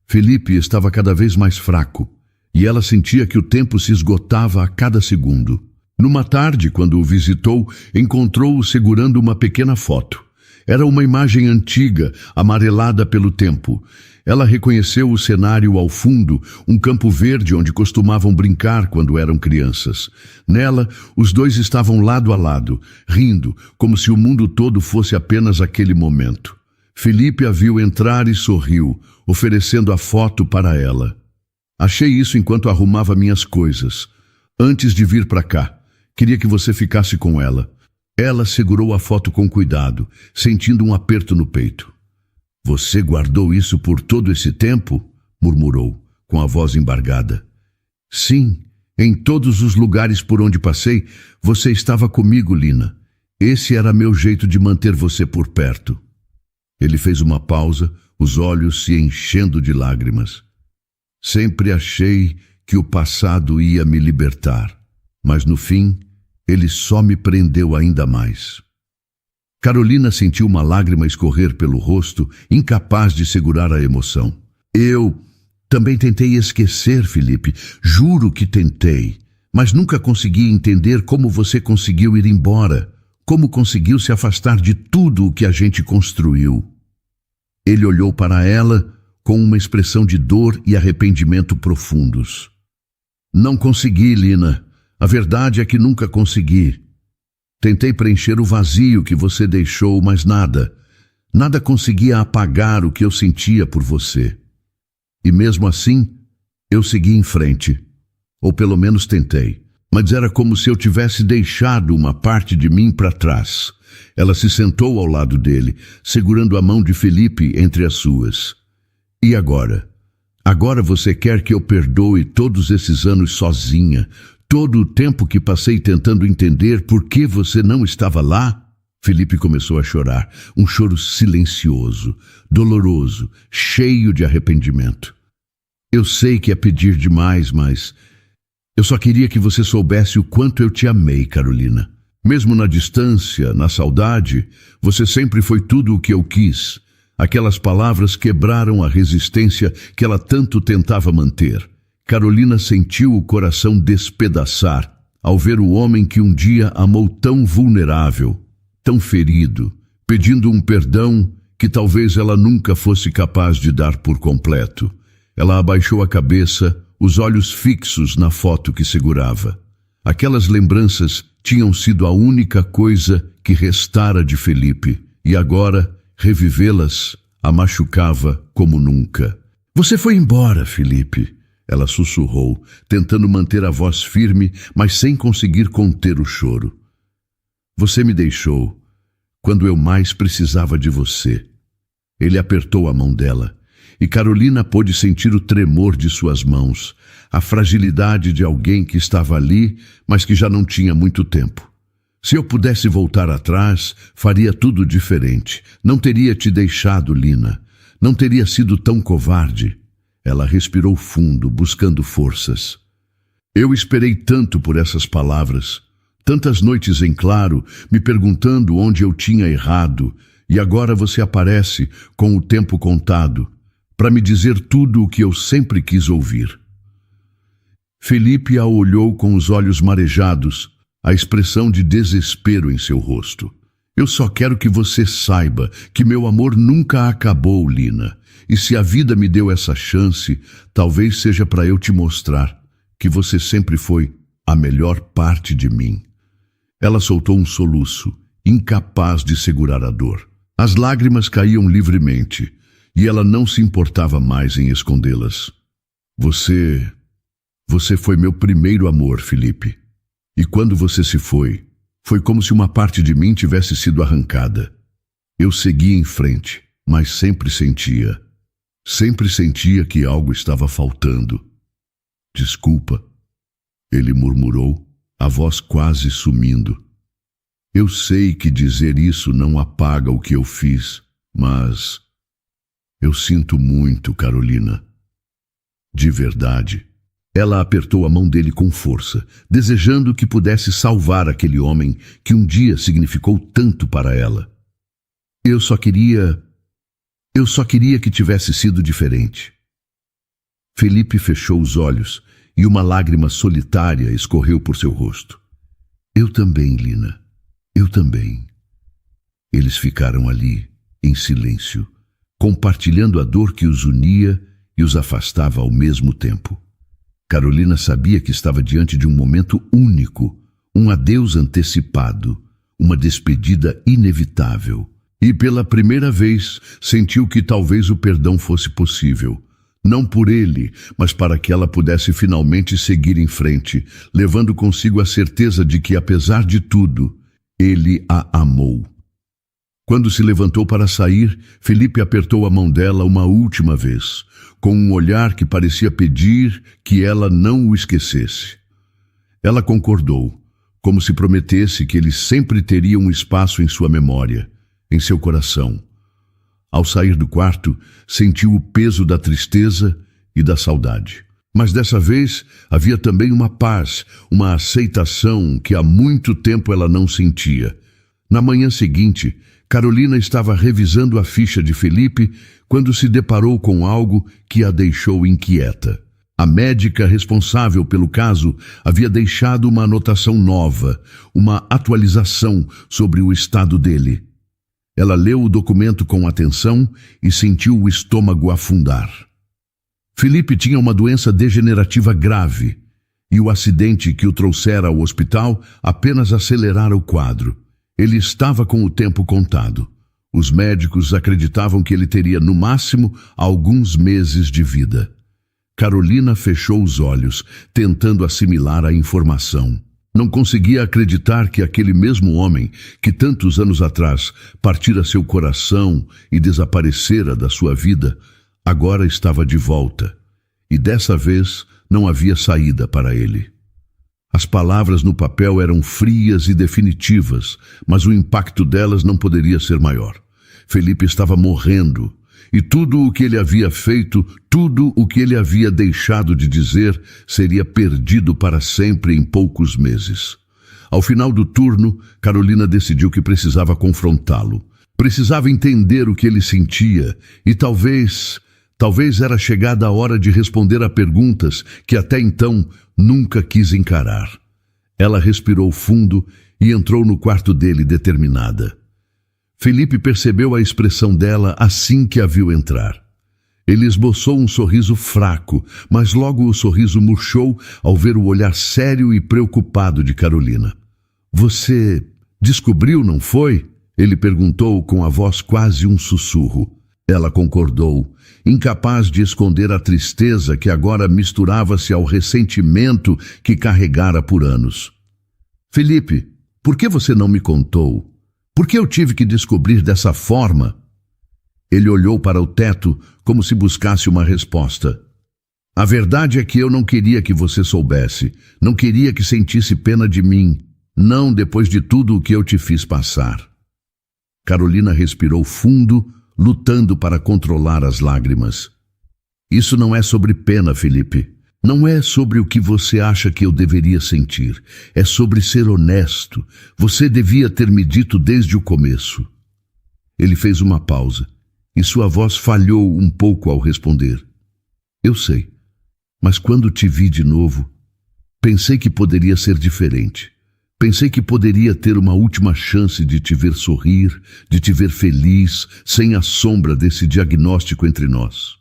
Felipe estava cada vez mais fraco, e ela sentia que o tempo se esgotava a cada segundo. Numa tarde, quando o visitou, encontrou-o segurando uma pequena foto. Era uma imagem antiga, amarelada pelo tempo. Ela reconheceu o cenário ao fundo, um campo verde onde costumavam brincar quando eram crianças. Nela, os dois estavam lado a lado, rindo, como se o mundo todo fosse apenas aquele momento. Felipe a viu entrar e sorriu, oferecendo a foto para ela. Achei isso enquanto arrumava minhas coisas. Antes de vir para cá, queria que você ficasse com ela. Ela segurou a foto com cuidado, sentindo um aperto no peito. Você guardou isso por todo esse tempo? Murmurou, com a voz embargada. Sim, em todos os lugares por onde passei, você estava comigo, Lina. Esse era meu jeito de manter você por perto. Ele fez uma pausa, os olhos se enchendo de lágrimas. Sempre achei que o passado ia me libertar, mas no fim, ele só me prendeu ainda mais. Carolina sentiu uma lágrima escorrer pelo rosto, incapaz de segurar a emoção. Eu também tentei esquecer, Felipe. Juro que tentei, mas nunca consegui entender como você conseguiu ir embora. Como conseguiu se afastar de tudo o que a gente construiu? Ele olhou para ela com uma expressão de dor e arrependimento profundos. Não consegui, Lina. A verdade é que nunca consegui. Tentei preencher o vazio que você deixou, mas nada conseguia apagar o que eu sentia por você. E mesmo assim, eu segui em frente. Ou pelo menos tentei. Mas era como se eu tivesse deixado uma parte de mim para trás. Ela se sentou ao lado dele, segurando a mão de Felipe entre as suas. E agora? Agora você quer que eu perdoe todos esses anos sozinha, todo o tempo que passei tentando entender por que você não estava lá? Felipe começou a chorar, um choro silencioso, doloroso, cheio de arrependimento. Eu sei que é pedir demais, mas eu só queria que você soubesse o quanto eu te amei, Carolina. Mesmo na distância, na saudade, você sempre foi tudo o que eu quis. Aquelas palavras quebraram a resistência que ela tanto tentava manter. Carolina sentiu o coração despedaçar ao ver o homem que um dia amou tão vulnerável, tão ferido, pedindo um perdão que talvez ela nunca fosse capaz de dar por completo. Ela abaixou a cabeça, os olhos fixos na foto que segurava. Aquelas lembranças tinham sido a única coisa que restara de Felipe, e agora revivê-las a machucava como nunca. Você foi embora, Felipe. Ela sussurrou, tentando manter a voz firme, mas sem conseguir conter o choro. Você me deixou quando eu mais precisava de você. Ele apertou a mão dela, e Carolina pôde sentir o tremor de suas mãos, a fragilidade de alguém que estava ali, mas que já não tinha muito tempo. Se eu pudesse voltar atrás, faria tudo diferente. Não teria te deixado, Lina. Não teria sido tão covarde. Ela respirou fundo, buscando forças. Eu esperei tanto por essas palavras, tantas noites em claro, me perguntando onde eu tinha errado, e agora você aparece, com o tempo contado, para me dizer tudo o que eu sempre quis ouvir. Felipe a olhou com os olhos marejados, a expressão de desespero em seu rosto. Eu só quero que você saiba que meu amor nunca acabou, Lina. E se a vida me deu essa chance, talvez seja para eu te mostrar que você sempre foi a melhor parte de mim. Ela soltou um soluço, incapaz de segurar a dor. As lágrimas caíam livremente, e ela não se importava mais em escondê-las. Você foi meu primeiro amor, Felipe. E quando você se foi como se uma parte de mim tivesse sido arrancada. Eu segui em frente, mas sempre sentia que algo estava faltando. Desculpa, ele murmurou, a voz quase sumindo. Eu sei que dizer isso não apaga o que eu fiz, mas eu sinto muito, Carolina. De verdade. Ela apertou a mão dele com força, desejando que pudesse salvar aquele homem que um dia significou tanto para ela. Eu só queria que tivesse sido diferente. Felipe fechou os olhos e uma lágrima solitária escorreu por seu rosto. Eu também, Lina. Eu também. Eles ficaram ali, em silêncio, compartilhando a dor que os unia e os afastava ao mesmo tempo. Carolina sabia que estava diante de um momento único, um adeus antecipado, uma despedida inevitável. E pela primeira vez sentiu que talvez o perdão fosse possível. Não por ele, mas para que ela pudesse finalmente seguir em frente, levando consigo a certeza de que, apesar de tudo, ele a amou. Quando se levantou para sair, Felipe apertou a mão dela uma última vez, com um olhar que parecia pedir que ela não o esquecesse. Ela concordou, como se prometesse que ele sempre teria um espaço em sua memória, em seu coração. Ao sair do quarto, sentiu o peso da tristeza e da saudade. Mas dessa vez havia também uma paz, uma aceitação que há muito tempo ela não sentia. Na manhã seguinte, Carolina estava revisando a ficha de Felipe quando se deparou com algo que a deixou inquieta. A médica responsável pelo caso havia deixado uma anotação nova, uma atualização sobre o estado dele. Ela leu o documento com atenção e sentiu o estômago afundar. Felipe tinha uma doença degenerativa grave. e o acidente que o trouxera ao hospital apenas acelerara o quadro. Ele estava com o tempo contado. Os médicos acreditavam que ele teria, no máximo, alguns meses de vida. Carolina fechou os olhos, tentando assimilar a informação. Não conseguia acreditar que aquele mesmo homem, que tantos anos atrás partira seu coração e desaparecera da sua vida, agora estava de volta. E dessa vez não havia saída para ele. As palavras no papel eram frias e definitivas, mas o impacto delas não poderia ser maior. Felipe estava morrendo, e tudo o que ele havia feito, tudo o que ele havia deixado de dizer, seria perdido para sempre em poucos meses. Ao final do turno, Carolina decidiu que precisava confrontá-lo. Precisava entender o que ele sentia e talvez era chegada a hora de responder a perguntas que até então nunca quis encarar. Ela respirou fundo e entrou no quarto dele determinada. Felipe percebeu a expressão dela assim que a viu entrar. Ele esboçou um sorriso fraco, mas logo o sorriso murchou ao ver o olhar sério e preocupado de Carolina. "Você descobriu, não foi?" Ele perguntou com a voz quase um sussurro. Ela concordou, incapaz de esconder a tristeza que agora misturava-se ao ressentimento que carregara por anos. "Felipe, por que você não me contou? Por que eu tive que descobrir dessa forma?" Ele olhou para o teto como se buscasse uma resposta. "A verdade é que eu não queria que você soubesse. Não queria que sentisse pena de mim. Não depois de tudo o que eu te fiz passar." Carolina respirou fundo, lutando para controlar as lágrimas. "Isso não é sobre pena, Felipe. Não é sobre o que você acha que eu deveria sentir. É sobre ser honesto. Você devia ter me dito desde o começo." Ele fez uma pausa, e sua voz falhou um pouco ao responder. "Eu sei, mas quando te vi de novo, pensei que poderia ser diferente. Pensei que poderia ter uma última chance de te ver sorrir, de te ver feliz, sem a sombra desse diagnóstico entre nós."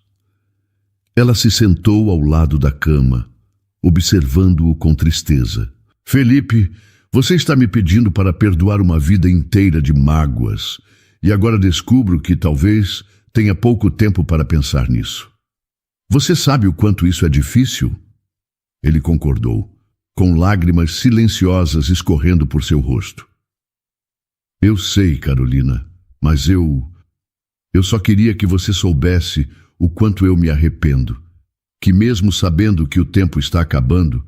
Ela se sentou ao lado da cama, observando-o com tristeza. "Felipe, você está me pedindo para perdoar uma vida inteira de mágoas, e agora descubro que talvez tenha pouco tempo para pensar nisso. Você sabe o quanto isso é difícil?" Ele concordou, com lágrimas silenciosas escorrendo por seu rosto. "Eu sei, Carolina, mas eu só queria que você soubesse o quanto eu me arrependo, que mesmo sabendo que o tempo está acabando,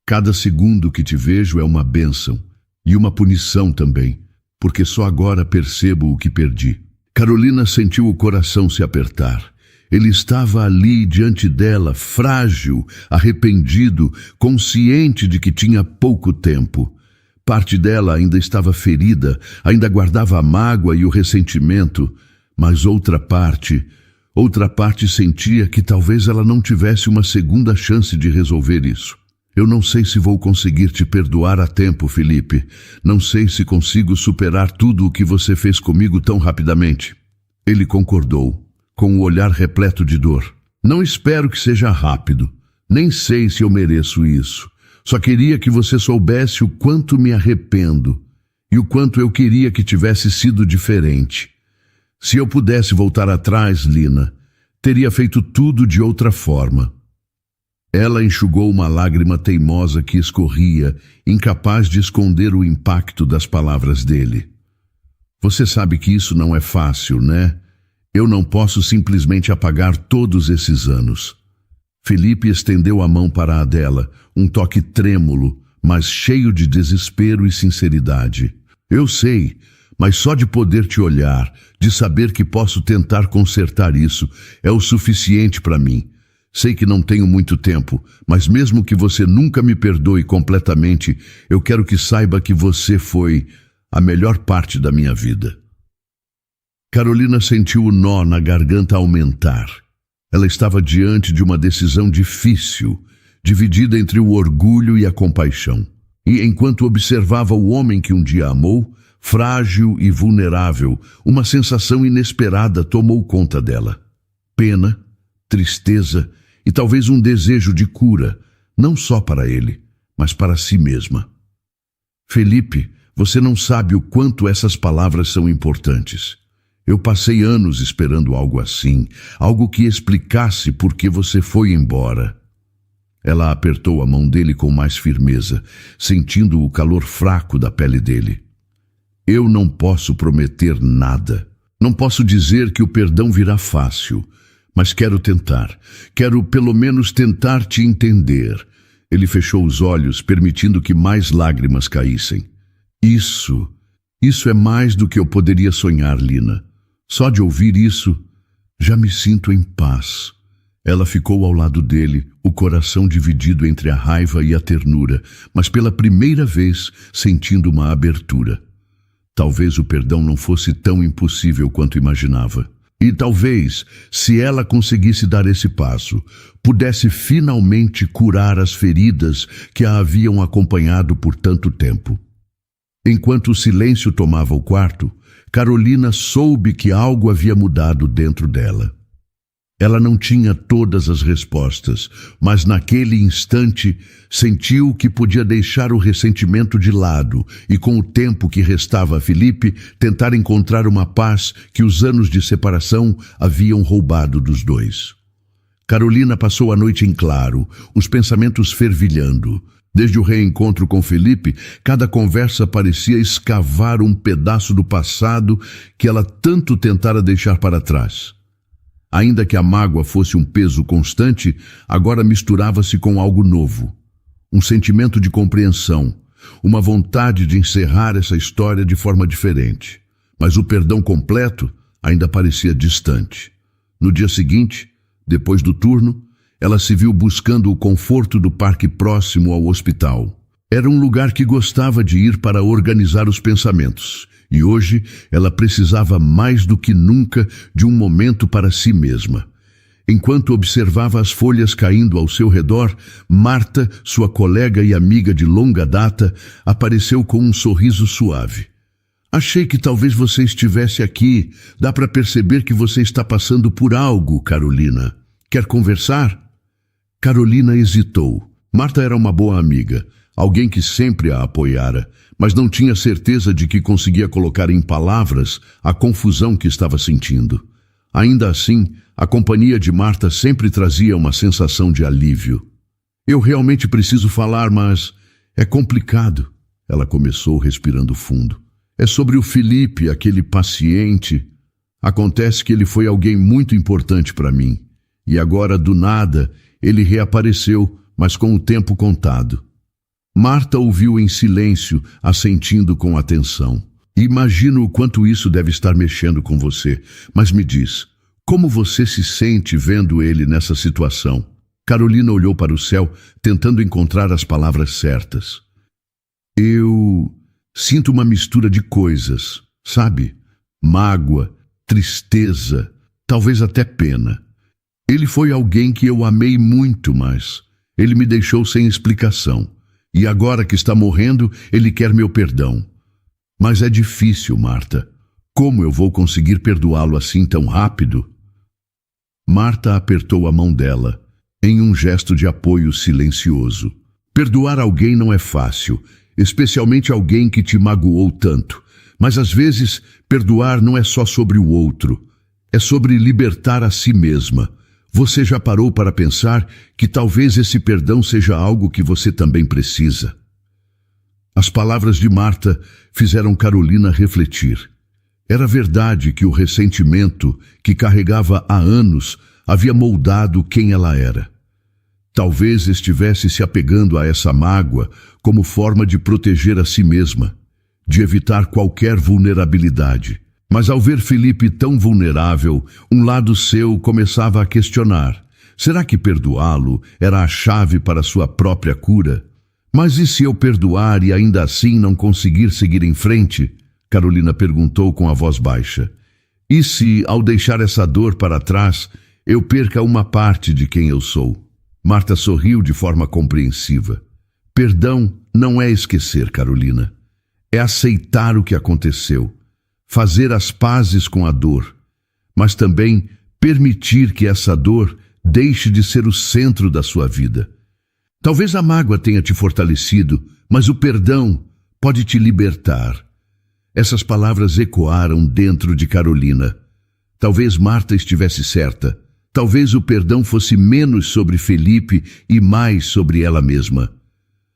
cada segundo que te vejo é uma bênção e uma punição também, porque só agora percebo o que perdi." Carolina sentiu o coração se apertar. Ele estava ali diante dela, frágil, arrependido, consciente de que tinha pouco tempo. Parte dela ainda estava ferida, ainda guardava a mágoa e o ressentimento, mas outra parte sentia que talvez ela não tivesse uma segunda chance de resolver isso. "Eu não sei se vou conseguir te perdoar a tempo, Felipe. Não sei se consigo superar tudo o que você fez comigo tão rapidamente." Ele concordou, com o olhar repleto de dor. "Não espero que seja rápido. Nem sei se eu mereço isso. Só queria que você soubesse o quanto me arrependo e o quanto eu queria que tivesse sido diferente. Se eu pudesse voltar atrás, Lina, teria feito tudo de outra forma." Ela enxugou uma lágrima teimosa que escorria, incapaz de esconder o impacto das palavras dele. "Você sabe que isso não é fácil, né? Eu não posso simplesmente apagar todos esses anos." Felipe estendeu a mão para a dela, um toque trêmulo, mas cheio de desespero e sinceridade. "Eu sei, mas só de poder te olhar, de saber que posso tentar consertar isso, é o suficiente para mim. Sei que não tenho muito tempo, mas mesmo que você nunca me perdoe completamente, eu quero que saiba que você foi a melhor parte da minha vida." Carolina sentiu o nó na garganta aumentar. Ela estava diante de uma decisão difícil, dividida entre o orgulho e a compaixão. E enquanto observava o homem que um dia amou, frágil e vulnerável, uma sensação inesperada tomou conta dela. Pena, tristeza e talvez um desejo de cura, não só para ele, mas para si mesma. Felipe, você não sabe o quanto essas palavras são importantes. Eu passei anos esperando algo assim, algo que explicasse por que você foi embora. Ela apertou a mão dele com mais firmeza, sentindo o calor fraco da pele dele. Eu não posso prometer nada. Não posso dizer que o perdão virá fácil, mas quero tentar. Quero pelo menos tentar te entender. Ele fechou os olhos, permitindo que mais lágrimas caíssem. Isso é mais do que eu poderia sonhar, Lina. Só de ouvir isso, já me sinto em paz. Ela ficou ao lado dele, o coração dividido entre a raiva e a ternura, mas pela primeira vez sentindo uma abertura. Talvez o perdão não fosse tão impossível quanto imaginava. E talvez, se ela conseguisse dar esse passo, pudesse finalmente curar as feridas que a haviam acompanhado por tanto tempo. Enquanto o silêncio tomava o quarto, Carolina soube que algo havia mudado dentro dela. Ela não tinha todas as respostas, mas naquele instante sentiu que podia deixar o ressentimento de lado e, com o tempo que restava a Felipe, tentar encontrar uma paz que os anos de separação haviam roubado dos dois. Carolina passou a noite em claro, os pensamentos fervilhando. Desde o reencontro com Felipe, cada conversa parecia escavar um pedaço do passado que ela tanto tentara deixar para trás. Ainda que a mágoa fosse um peso constante, agora misturava-se com algo novo. Um sentimento de compreensão, uma vontade de encerrar essa história de forma diferente. Mas o perdão completo ainda parecia distante. No dia seguinte, depois do turno, ela se viu buscando o conforto do parque próximo ao hospital. Era um lugar que gostava de ir para organizar os pensamentos. E hoje ela precisava mais do que nunca de um momento para si mesma. Enquanto observava as folhas caindo ao seu redor, Marta, sua colega e amiga de longa data, apareceu com um sorriso suave. Achei que talvez você estivesse aqui. Dá para perceber que você está passando por algo, Carolina. Quer conversar? Carolina hesitou. Marta era uma boa amiga, alguém que sempre a apoiara, mas não tinha certeza de que conseguia colocar em palavras a confusão que estava sentindo. Ainda assim, a companhia de Marta sempre trazia uma sensação de alívio. Eu realmente preciso falar, mas é complicado. Ela começou respirando fundo. É sobre o Felipe, aquele paciente. Acontece que ele foi alguém muito importante para mim. E agora, do nada, ele reapareceu, mas com o tempo contado. Marta ouviu em silêncio, assentindo com atenção. Imagino o quanto isso deve estar mexendo com você, mas me diz, como você se sente vendo ele nessa situação? Carolina olhou para o céu, tentando encontrar as palavras certas. Eu sinto uma mistura de coisas, sabe? Mágoa, tristeza, talvez até pena. Ele foi alguém que eu amei muito, mas ele me deixou sem explicação. E agora que está morrendo, ele quer meu perdão. Mas é difícil, Marta. Como eu vou conseguir perdoá-lo assim tão rápido? Marta apertou a mão dela, em um gesto de apoio silencioso. Perdoar alguém não é fácil, especialmente alguém que te magoou tanto. Mas às vezes, perdoar não é só sobre o outro, é sobre libertar a si mesma. Você já parou para pensar que talvez esse perdão seja algo que você também precisa? As palavras de Marta fizeram Carolina refletir. Era verdade que o ressentimento que carregava há anos havia moldado quem ela era. Talvez estivesse se apegando a essa mágoa como forma de proteger a si mesma, de evitar qualquer vulnerabilidade. Mas ao ver Felipe tão vulnerável, um lado seu começava a questionar. Será que perdoá-lo era a chave para sua própria cura? Mas e se eu perdoar e ainda assim não conseguir seguir em frente? Carolina perguntou com a voz baixa. E se, ao deixar essa dor para trás, eu perca uma parte de quem eu sou? Marta sorriu de forma compreensiva. Perdão não é esquecer, Carolina. É aceitar o que aconteceu. Fazer as pazes com a dor, mas também permitir que essa dor deixe de ser o centro da sua vida. Talvez a mágoa tenha te fortalecido, mas o perdão pode te libertar. Essas palavras ecoaram dentro de Carolina. Talvez Marta estivesse certa. Talvez o perdão fosse menos sobre Felipe e mais sobre ela mesma.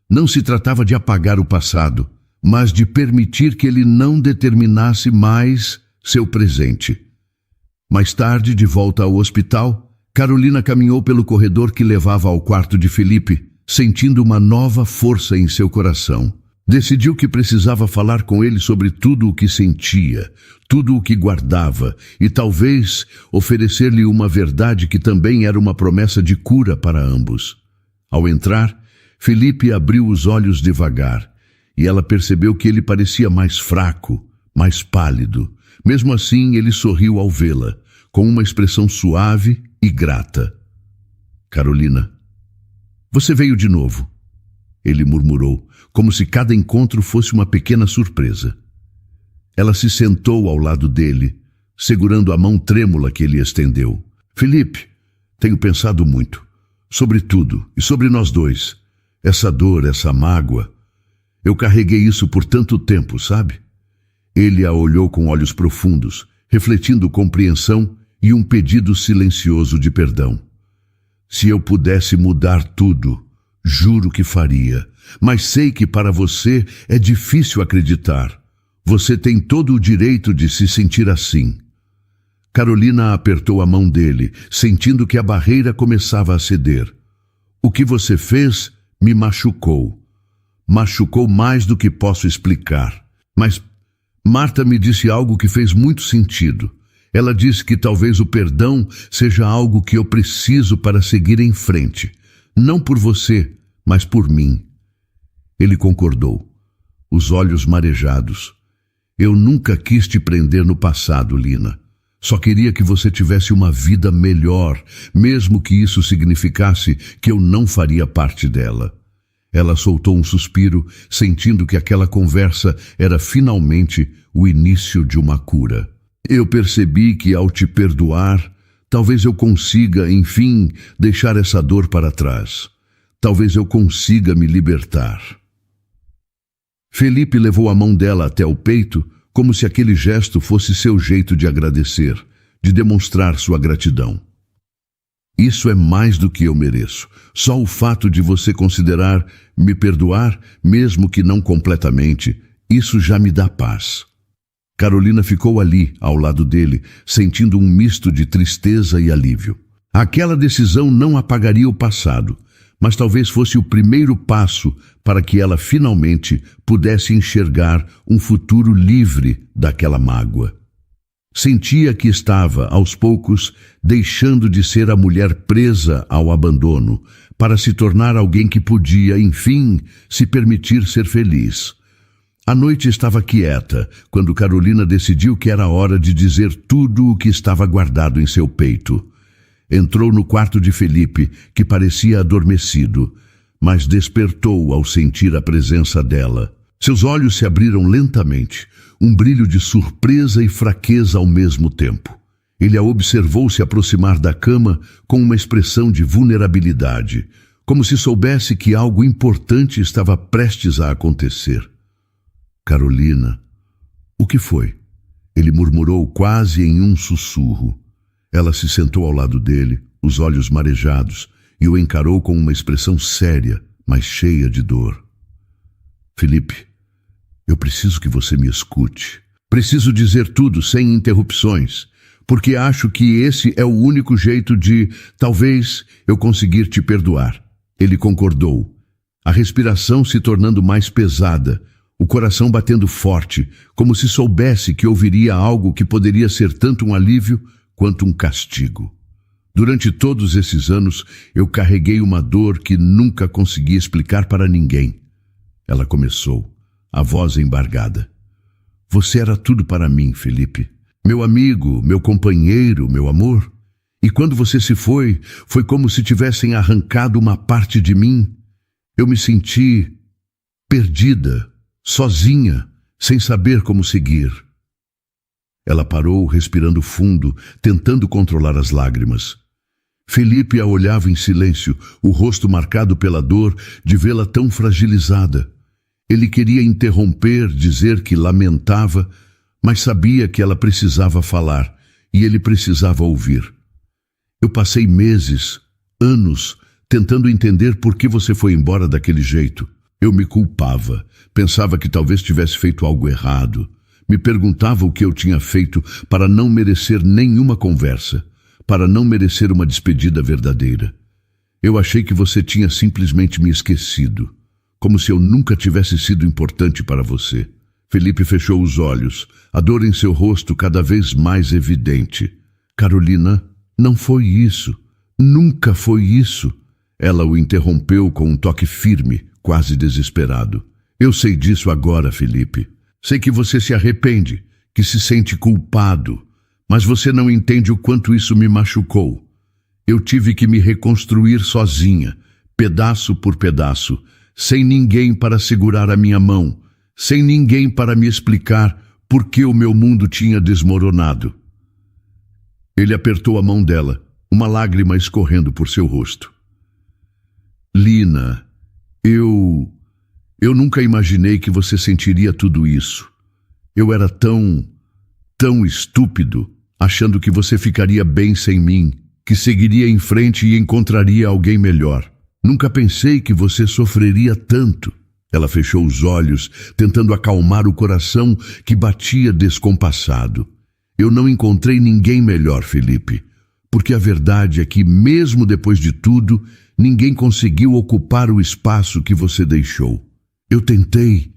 Não se tratava de apagar o passado, mas de permitir que ele não determinasse mais seu presente. Mais tarde, de volta ao hospital, Carolina caminhou pelo corredor que levava ao quarto de Felipe, sentindo uma nova força em seu coração. Decidiu que precisava falar com ele sobre tudo o que sentia, tudo o que guardava, e talvez oferecer-lhe uma verdade que também era uma promessa de cura para ambos. Ao entrar, Felipe abriu os olhos devagar, e ela percebeu que ele parecia mais fraco, mais pálido. Mesmo assim, ele sorriu ao vê-la, com uma expressão suave e grata. "Carolina, você veio de novo", ele murmurou, como se cada encontro fosse uma pequena surpresa. Ela se sentou ao lado dele, segurando a mão trêmula que ele estendeu. "Felipe, tenho pensado muito, sobre tudo e sobre nós dois. Essa dor, essa mágoa. Eu carreguei isso por tanto tempo, sabe?" Ele a olhou com olhos profundos, refletindo compreensão e um pedido silencioso de perdão. "Se eu pudesse mudar tudo, juro que faria, mas sei que para você é difícil acreditar. Você tem todo o direito de se sentir assim." Carolina apertou a mão dele, sentindo que a barreira começava a ceder. "O que você fez me machucou. Machucou mais do que posso explicar. Mas Marta me disse algo que fez muito sentido. Ela disse que talvez o perdão seja algo que eu preciso para seguir em frente. Não por você, mas por mim." Ele concordou, os olhos marejados. "Eu nunca quis te prender no passado, Lina. Só queria que você tivesse uma vida melhor, mesmo que isso significasse que eu não faria parte dela." Ela soltou um suspiro, sentindo que aquela conversa era finalmente o início de uma cura. "Eu percebi que ao te perdoar, talvez eu consiga, enfim, deixar essa dor para trás. Talvez eu consiga me libertar." Felipe levou a mão dela até o peito, como se aquele gesto fosse seu jeito de agradecer, de demonstrar sua gratidão. "Isso é mais do que eu mereço. Só o fato de você considerar me perdoar, mesmo que não completamente, isso já me dá paz." Carolina ficou ali, ao lado dele, sentindo um misto de tristeza e alívio. Aquela decisão não apagaria o passado, mas talvez fosse o primeiro passo para que ela finalmente pudesse enxergar um futuro livre daquela mágoa. Sentia que estava, aos poucos, deixando de ser a mulher presa ao abandono, para se tornar alguém que podia, enfim, se permitir ser feliz. A noite estava quieta, quando Carolina decidiu que era hora de dizer tudo o que estava guardado em seu peito. Entrou no quarto de Felipe, que parecia adormecido, mas despertou ao sentir a presença dela. Seus olhos se abriram lentamente, um brilho de surpresa e fraqueza ao mesmo tempo. Ele a observou se aproximar da cama com uma expressão de vulnerabilidade, como se soubesse que algo importante estava prestes a acontecer. "Carolina, o que foi?" Ele murmurou quase em um sussurro. Ela se sentou ao lado dele, os olhos marejados, e o encarou com uma expressão séria, mas cheia de dor. "Felipe, eu preciso que você me escute. Preciso dizer tudo sem interrupções, porque acho que esse é o único jeito de, talvez, eu conseguir te perdoar." Ele concordou, a respiração se tornando mais pesada, o coração batendo forte, como se soubesse que ouviria algo que poderia ser tanto um alívio quanto um castigo. "Durante todos esses anos, eu carreguei uma dor que nunca consegui explicar para ninguém." Ela começou, a voz embargada. "Você era tudo para mim, Felipe. Meu amigo, meu companheiro, meu amor. E quando você se foi, foi como se tivessem arrancado uma parte de mim. Eu me senti perdida, sozinha, sem saber como seguir." Ela parou, respirando fundo, tentando controlar as lágrimas. Felipe a olhava em silêncio, o rosto marcado pela dor de vê-la tão fragilizada. Ele queria interromper, dizer que lamentava, mas sabia que ela precisava falar e ele precisava ouvir. Eu passei meses, anos, tentando entender por que você foi embora daquele jeito. Eu me culpava, pensava que talvez tivesse feito algo errado. Me perguntava o que eu tinha feito para não merecer nenhuma conversa, para não merecer uma despedida verdadeira. Eu achei que você tinha simplesmente me esquecido, como se eu nunca tivesse sido importante para você. Felipe fechou os olhos, a dor em seu rosto cada vez mais evidente. Carolina, não foi isso. Nunca foi isso. Ela o interrompeu com um toque firme, quase desesperado. Eu sei disso agora, Felipe. Sei que você se arrepende, que se sente culpado, mas você não entende o quanto isso me machucou. Eu tive que me reconstruir sozinha, pedaço por pedaço, sem ninguém para segurar a minha mão, sem ninguém para me explicar por que o meu mundo tinha desmoronado. Ele apertou a mão dela, uma lágrima escorrendo por seu rosto. Lina, eu nunca imaginei que você sentiria tudo isso. Eu era tão estúpido, achando que você ficaria bem sem mim, que seguiria em frente e encontraria alguém melhor. Nunca pensei que você sofreria tanto. Ela fechou os olhos, tentando acalmar o coração que batia descompassado. Eu não encontrei ninguém melhor, Felipe, porque a verdade é que, mesmo depois de tudo, ninguém conseguiu ocupar o espaço que você deixou. Eu tentei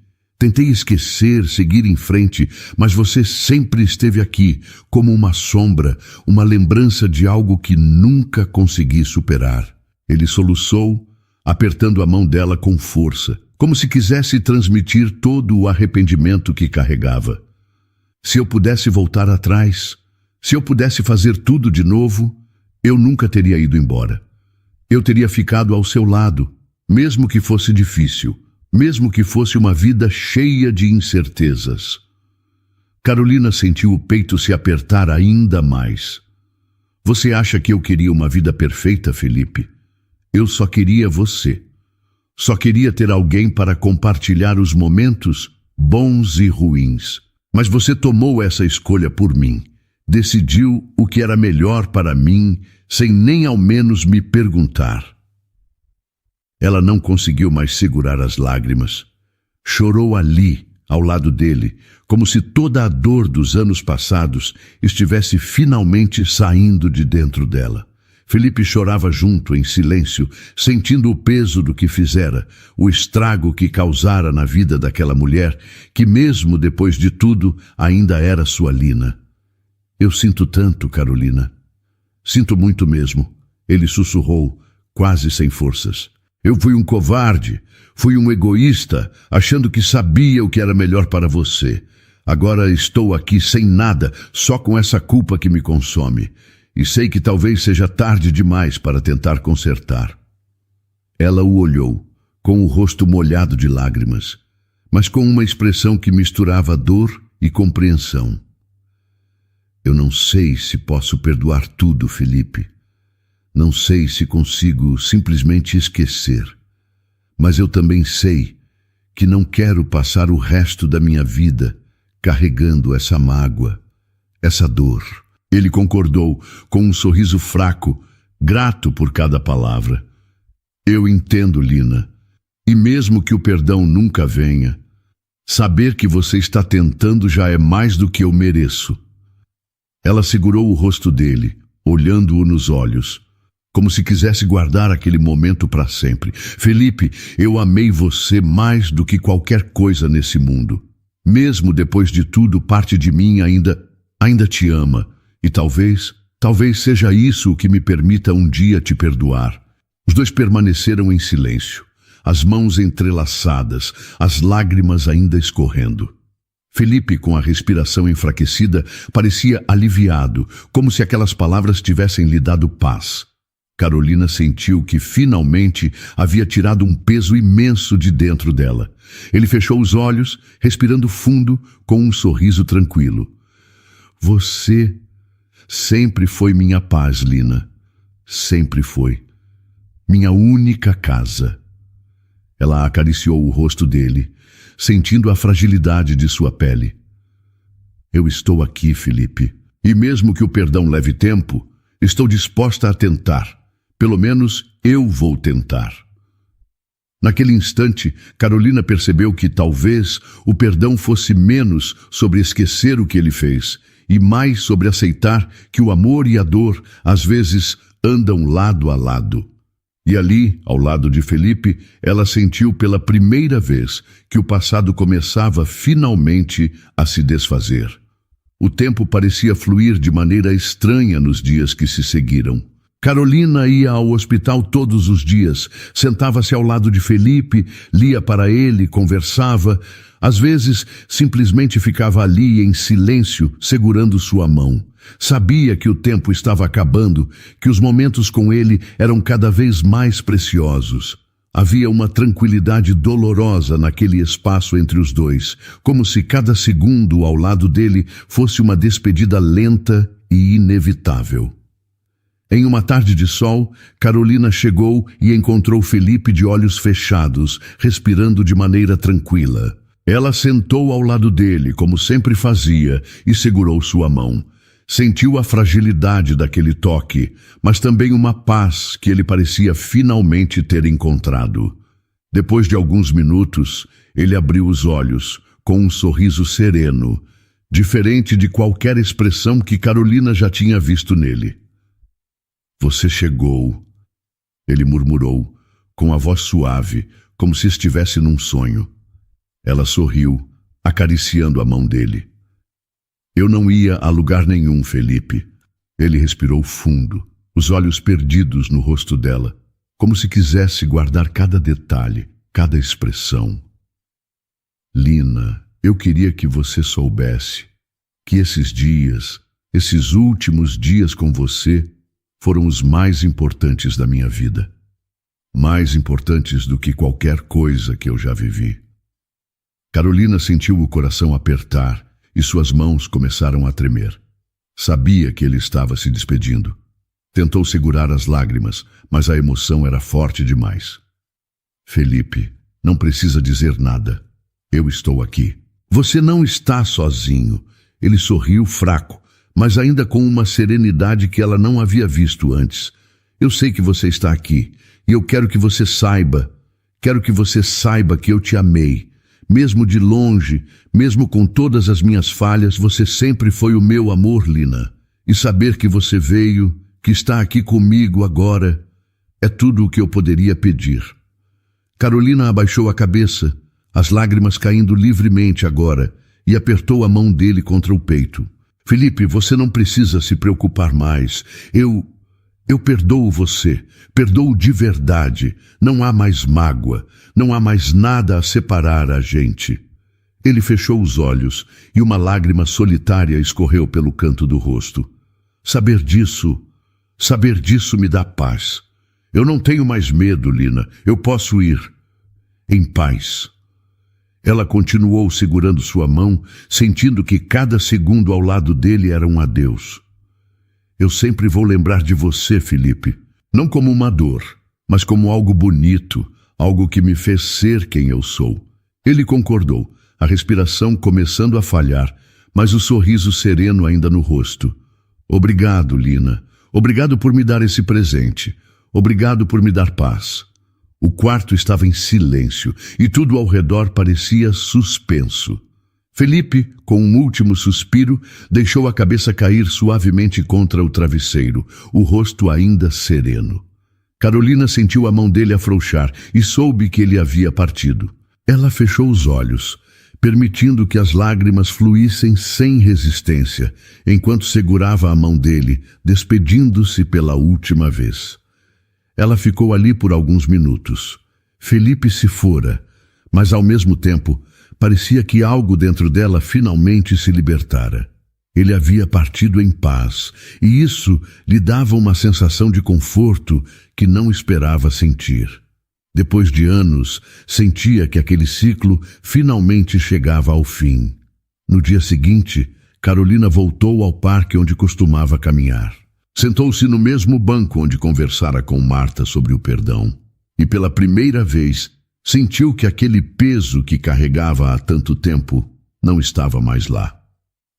esquecer, seguir em frente, mas você sempre esteve aqui, como uma sombra, uma lembrança de algo que nunca consegui superar. Ele soluçou, apertando a mão dela com força, como se quisesse transmitir todo o arrependimento que carregava. Se eu pudesse voltar atrás, se eu pudesse fazer tudo de novo, eu nunca teria ido embora. Eu teria ficado ao seu lado, mesmo que fosse difícil, mesmo que fosse uma vida cheia de incertezas. Carolina sentiu o peito se apertar ainda mais. Você acha que eu queria uma vida perfeita, Felipe? Eu só queria você. Só queria ter alguém para compartilhar os momentos bons e ruins. Mas você tomou essa escolha por mim. Decidiu o que era melhor para mim, sem nem ao menos me perguntar. Ela não conseguiu mais segurar as lágrimas. Chorou ali, ao lado dele, como se toda a dor dos anos passados estivesse finalmente saindo de dentro dela. Felipe chorava junto, em silêncio, sentindo o peso do que fizera, o estrago que causara na vida daquela mulher, que mesmo depois de tudo, ainda era sua Lina. Eu sinto tanto, Carolina. Sinto muito mesmo, ele sussurrou, quase sem forças. Eu fui um covarde, fui um egoísta, achando que sabia o que era melhor para você. Agora estou aqui sem nada, só com essa culpa que me consome. E sei que talvez seja tarde demais para tentar consertar. Ela o olhou, com o rosto molhado de lágrimas, mas com uma expressão que misturava dor e compreensão. Eu não sei se posso perdoar tudo, Felipe. Não sei se consigo simplesmente esquecer. Mas eu também sei que não quero passar o resto da minha vida carregando essa mágoa, essa dor. Ele concordou, com um sorriso fraco, grato por cada palavra. Eu entendo, Lina. E mesmo que o perdão nunca venha, saber que você está tentando já é mais do que eu mereço. Ela segurou o rosto dele, olhando-o nos olhos, como se quisesse guardar aquele momento para sempre. Felipe, eu amei você mais do que qualquer coisa nesse mundo. Mesmo depois de tudo, parte de mim ainda te ama. E talvez seja isso o que me permita um dia te perdoar. Os dois permaneceram em silêncio, as mãos entrelaçadas, as lágrimas ainda escorrendo. Felipe, com a respiração enfraquecida, parecia aliviado, como se aquelas palavras tivessem lhe dado paz. Carolina sentiu que finalmente havia tirado um peso imenso de dentro dela. Ele fechou os olhos, respirando fundo, com um sorriso tranquilo. Você sempre foi minha paz, Lina. sempre foi. Minha única casa. Ela acariciou o rosto dele, sentindo a fragilidade de sua pele. Eu estou aqui, Felipe, e mesmo que o perdão leve tempo, estou disposta a tentar. Pelo menos eu vou tentar. Naquele instante, Carolina percebeu que talvez o perdão fosse menos sobre esquecer o que ele fez e mais sobre aceitar que o amor e a dor, às vezes, andam lado a lado. E ali, ao lado de Felipe, ela sentiu pela primeira vez que o passado começava finalmente a se desfazer. O tempo parecia fluir de maneira estranha nos dias que se seguiram. Carolina ia ao hospital todos os dias, sentava-se ao lado de Felipe, lia para ele, conversava. Às vezes, simplesmente ficava ali em silêncio, segurando sua mão. Sabia que o tempo estava acabando, que os momentos com ele eram cada vez mais preciosos. Havia uma tranquilidade dolorosa naquele espaço entre os dois, como se cada segundo ao lado dele fosse uma despedida lenta e inevitável. Em uma tarde de sol, Carolina chegou e encontrou Felipe de olhos fechados, respirando de maneira tranquila. Ela sentou ao lado dele, como sempre fazia, e segurou sua mão. Sentiu a fragilidade daquele toque, mas também uma paz que ele parecia finalmente ter encontrado. Depois de alguns minutos, ele abriu os olhos, com um sorriso sereno, diferente de qualquer expressão que Carolina já tinha visto nele. Você chegou, ele murmurou, com a voz suave, como se estivesse num sonho. Ela sorriu, acariciando a mão dele. Eu não ia a lugar nenhum, Felipe. Ele respirou fundo, os olhos perdidos no rosto dela, como se quisesse guardar cada detalhe, cada expressão. Lina, eu queria que você soubesse que esses dias, esses últimos dias com você, foram os mais importantes da minha vida. Mais importantes do que qualquer coisa que eu já vivi. Carolina sentiu o coração apertar e suas mãos começaram a tremer. Sabia que ele estava se despedindo. Tentou segurar as lágrimas, mas a emoção era forte demais. Felipe, não precisa dizer nada. Eu estou aqui. Você não está sozinho. Ele sorriu fraco, mas ainda com uma serenidade que ela não havia visto antes. Eu sei que você está aqui, e eu quero que você saiba que eu te amei. Mesmo de longe, mesmo com todas as minhas falhas, você sempre foi o meu amor, Lina. E saber que você veio, que está aqui comigo agora, é tudo o que eu poderia pedir. Carolina abaixou a cabeça, as lágrimas caindo livremente agora, e apertou a mão dele contra o peito. Felipe, você não precisa se preocupar mais. Eu perdoo você. Perdoo de verdade. Não há mais mágoa. Não há mais nada a separar a gente. Ele fechou os olhos e uma lágrima solitária escorreu pelo canto do rosto. Saber disso me dá paz. Eu não tenho mais medo, Lina. Eu posso ir em paz. Ela continuou segurando sua mão, sentindo que cada segundo ao lado dele era um adeus. Eu sempre vou lembrar de você, Felipe, não como uma dor, mas como algo bonito, algo que me fez ser quem eu sou. Ele concordou, a respiração começando a falhar, mas o sorriso sereno ainda no rosto. Obrigado, Lina. Obrigado por me dar esse presente. Obrigado por me dar paz. O quarto estava em silêncio e tudo ao redor parecia suspenso. Felipe, com um último suspiro, deixou a cabeça cair suavemente contra o travesseiro, o rosto ainda sereno. Carolina sentiu a mão dele afrouxar e soube que ele havia partido. Ela fechou os olhos, permitindo que as lágrimas fluíssem sem resistência, enquanto segurava a mão dele, despedindo-se pela última vez. Ela ficou ali por alguns minutos. Felipe se fora, mas ao mesmo tempo parecia que algo dentro dela finalmente se libertara. Ele havia partido em paz, e isso lhe dava uma sensação de conforto que não esperava sentir. Depois de anos, sentia que aquele ciclo finalmente chegava ao fim. No dia seguinte, Carolina voltou ao parque onde costumava caminhar. Sentou-se no mesmo banco onde conversara com Marta sobre o perdão, e pela primeira vez sentiu que aquele peso que carregava há tanto tempo não estava mais lá.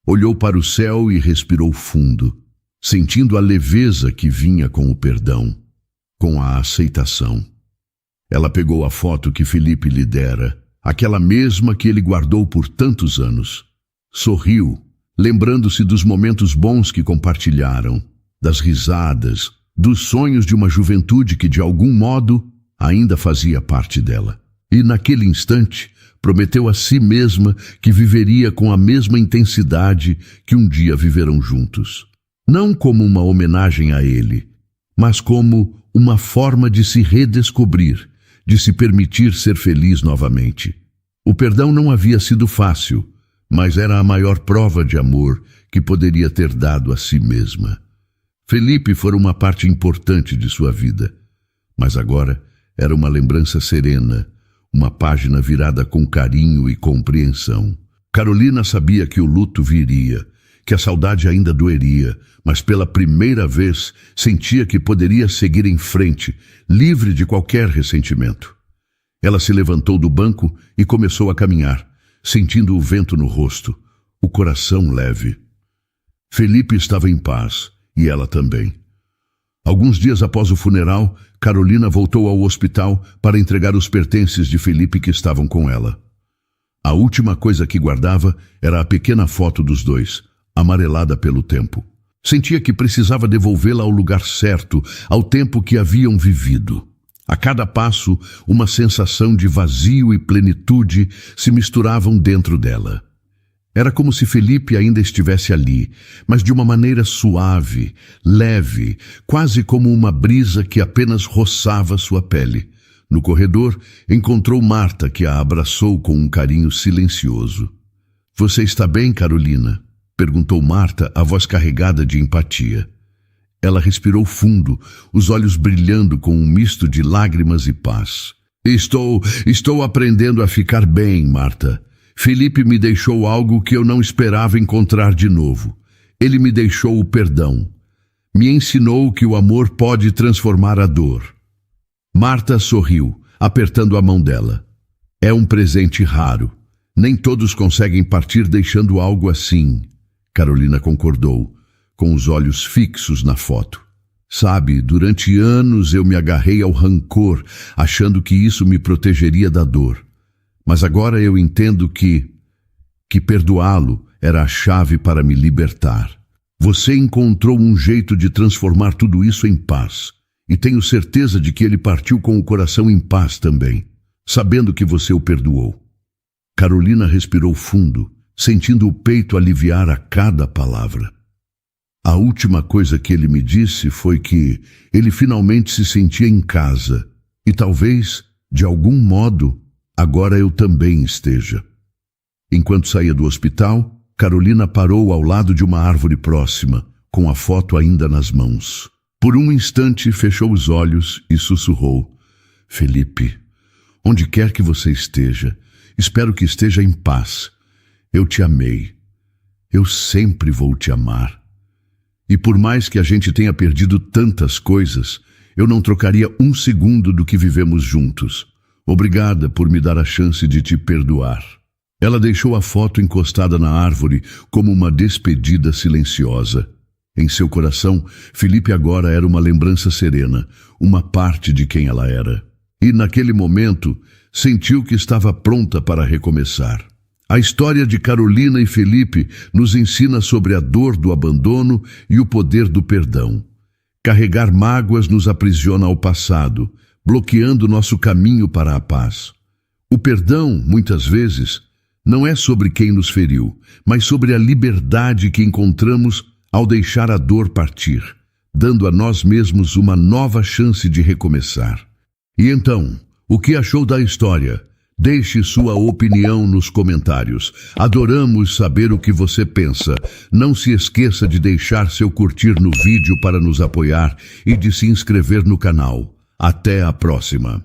Olhou para o céu e respirou fundo, sentindo a leveza que vinha com o perdão, com a aceitação. Ela pegou a foto que Felipe lhe dera, aquela mesma que ele guardou por tantos anos. Sorriu, lembrando-se dos momentos bons que compartilharam, das risadas, dos sonhos de uma juventude que de algum modo ainda fazia parte dela. E naquele instante prometeu a si mesma que viveria com a mesma intensidade que um dia viverão juntos. Não como uma homenagem a ele, mas como uma forma de se redescobrir, de se permitir ser feliz novamente. O perdão não havia sido fácil, mas era a maior prova de amor que poderia ter dado a si mesma. Felipe fora uma parte importante de sua vida, mas agora era uma lembrança serena, uma página virada com carinho e compreensão. Carolina sabia que o luto viria, que a saudade ainda doeria, mas pela primeira vez sentia que poderia seguir em frente, livre de qualquer ressentimento. Ela se levantou do banco e começou a caminhar, sentindo o vento no rosto, o coração leve. Felipe estava em paz, e ela também. Alguns dias após o funeral, Carolina voltou ao hospital para entregar os pertences de Felipe que estavam com ela. A última coisa que guardava era a pequena foto dos dois, amarelada pelo tempo. Sentia que precisava devolvê-la ao lugar certo, ao tempo que haviam vivido. A cada passo, uma sensação de vazio e plenitude se misturavam dentro dela. Era como se Felipe ainda estivesse ali, mas de uma maneira suave, leve, quase como uma brisa que apenas roçava sua pele. No corredor, encontrou Marta, que a abraçou com um carinho silencioso. — Você está bem, Carolina? Perguntou Marta, a voz carregada de empatia. Ela respirou fundo, os olhos brilhando com um misto de lágrimas e paz. — Estou aprendendo a ficar bem, Marta. Felipe me deixou algo que eu não esperava encontrar de novo. Ele me deixou o perdão. Me ensinou que o amor pode transformar a dor. Marta sorriu, apertando a mão dela. É um presente raro. Nem todos conseguem partir deixando algo assim. Carolina concordou, com os olhos fixos na foto. Sabe, durante anos eu me agarrei ao rancor, achando que isso me protegeria da dor. Mas agora eu entendo que perdoá-lo era a chave para me libertar. Você encontrou um jeito de transformar tudo isso em paz. E tenho certeza de que ele partiu com o coração em paz também, sabendo que você o perdoou. Carolina respirou fundo, sentindo o peito aliviar a cada palavra. A última coisa que ele me disse foi que ele finalmente se sentia em casa. E talvez, de algum modo, agora eu também esteja. Enquanto saía do hospital, Carolina parou ao lado de uma árvore próxima, com a foto ainda nas mãos. Por um instante fechou os olhos e sussurrou: Felipe, onde quer que você esteja, espero que esteja em paz. Eu te amei. Eu sempre vou te amar. E por mais que a gente tenha perdido tantas coisas, eu não trocaria um segundo do que vivemos juntos. Obrigada por me dar a chance de te perdoar. Ela deixou a foto encostada na árvore como uma despedida silenciosa. Em seu coração, Felipe agora era uma lembrança serena, uma parte de quem ela era. E naquele momento, sentiu que estava pronta para recomeçar. A história de Carolina e Felipe nos ensina sobre a dor do abandono e o poder do perdão. Carregar mágoas nos aprisiona ao passado, bloqueando nosso caminho para a paz. O perdão, muitas vezes, não é sobre quem nos feriu, mas sobre a liberdade que encontramos ao deixar a dor partir, dando a nós mesmos uma nova chance de recomeçar. E então, o que achou da história? Deixe sua opinião nos comentários. Adoramos saber o que você pensa. Não se esqueça de deixar seu curtir no vídeo para nos apoiar e de se inscrever no canal. Até a próxima!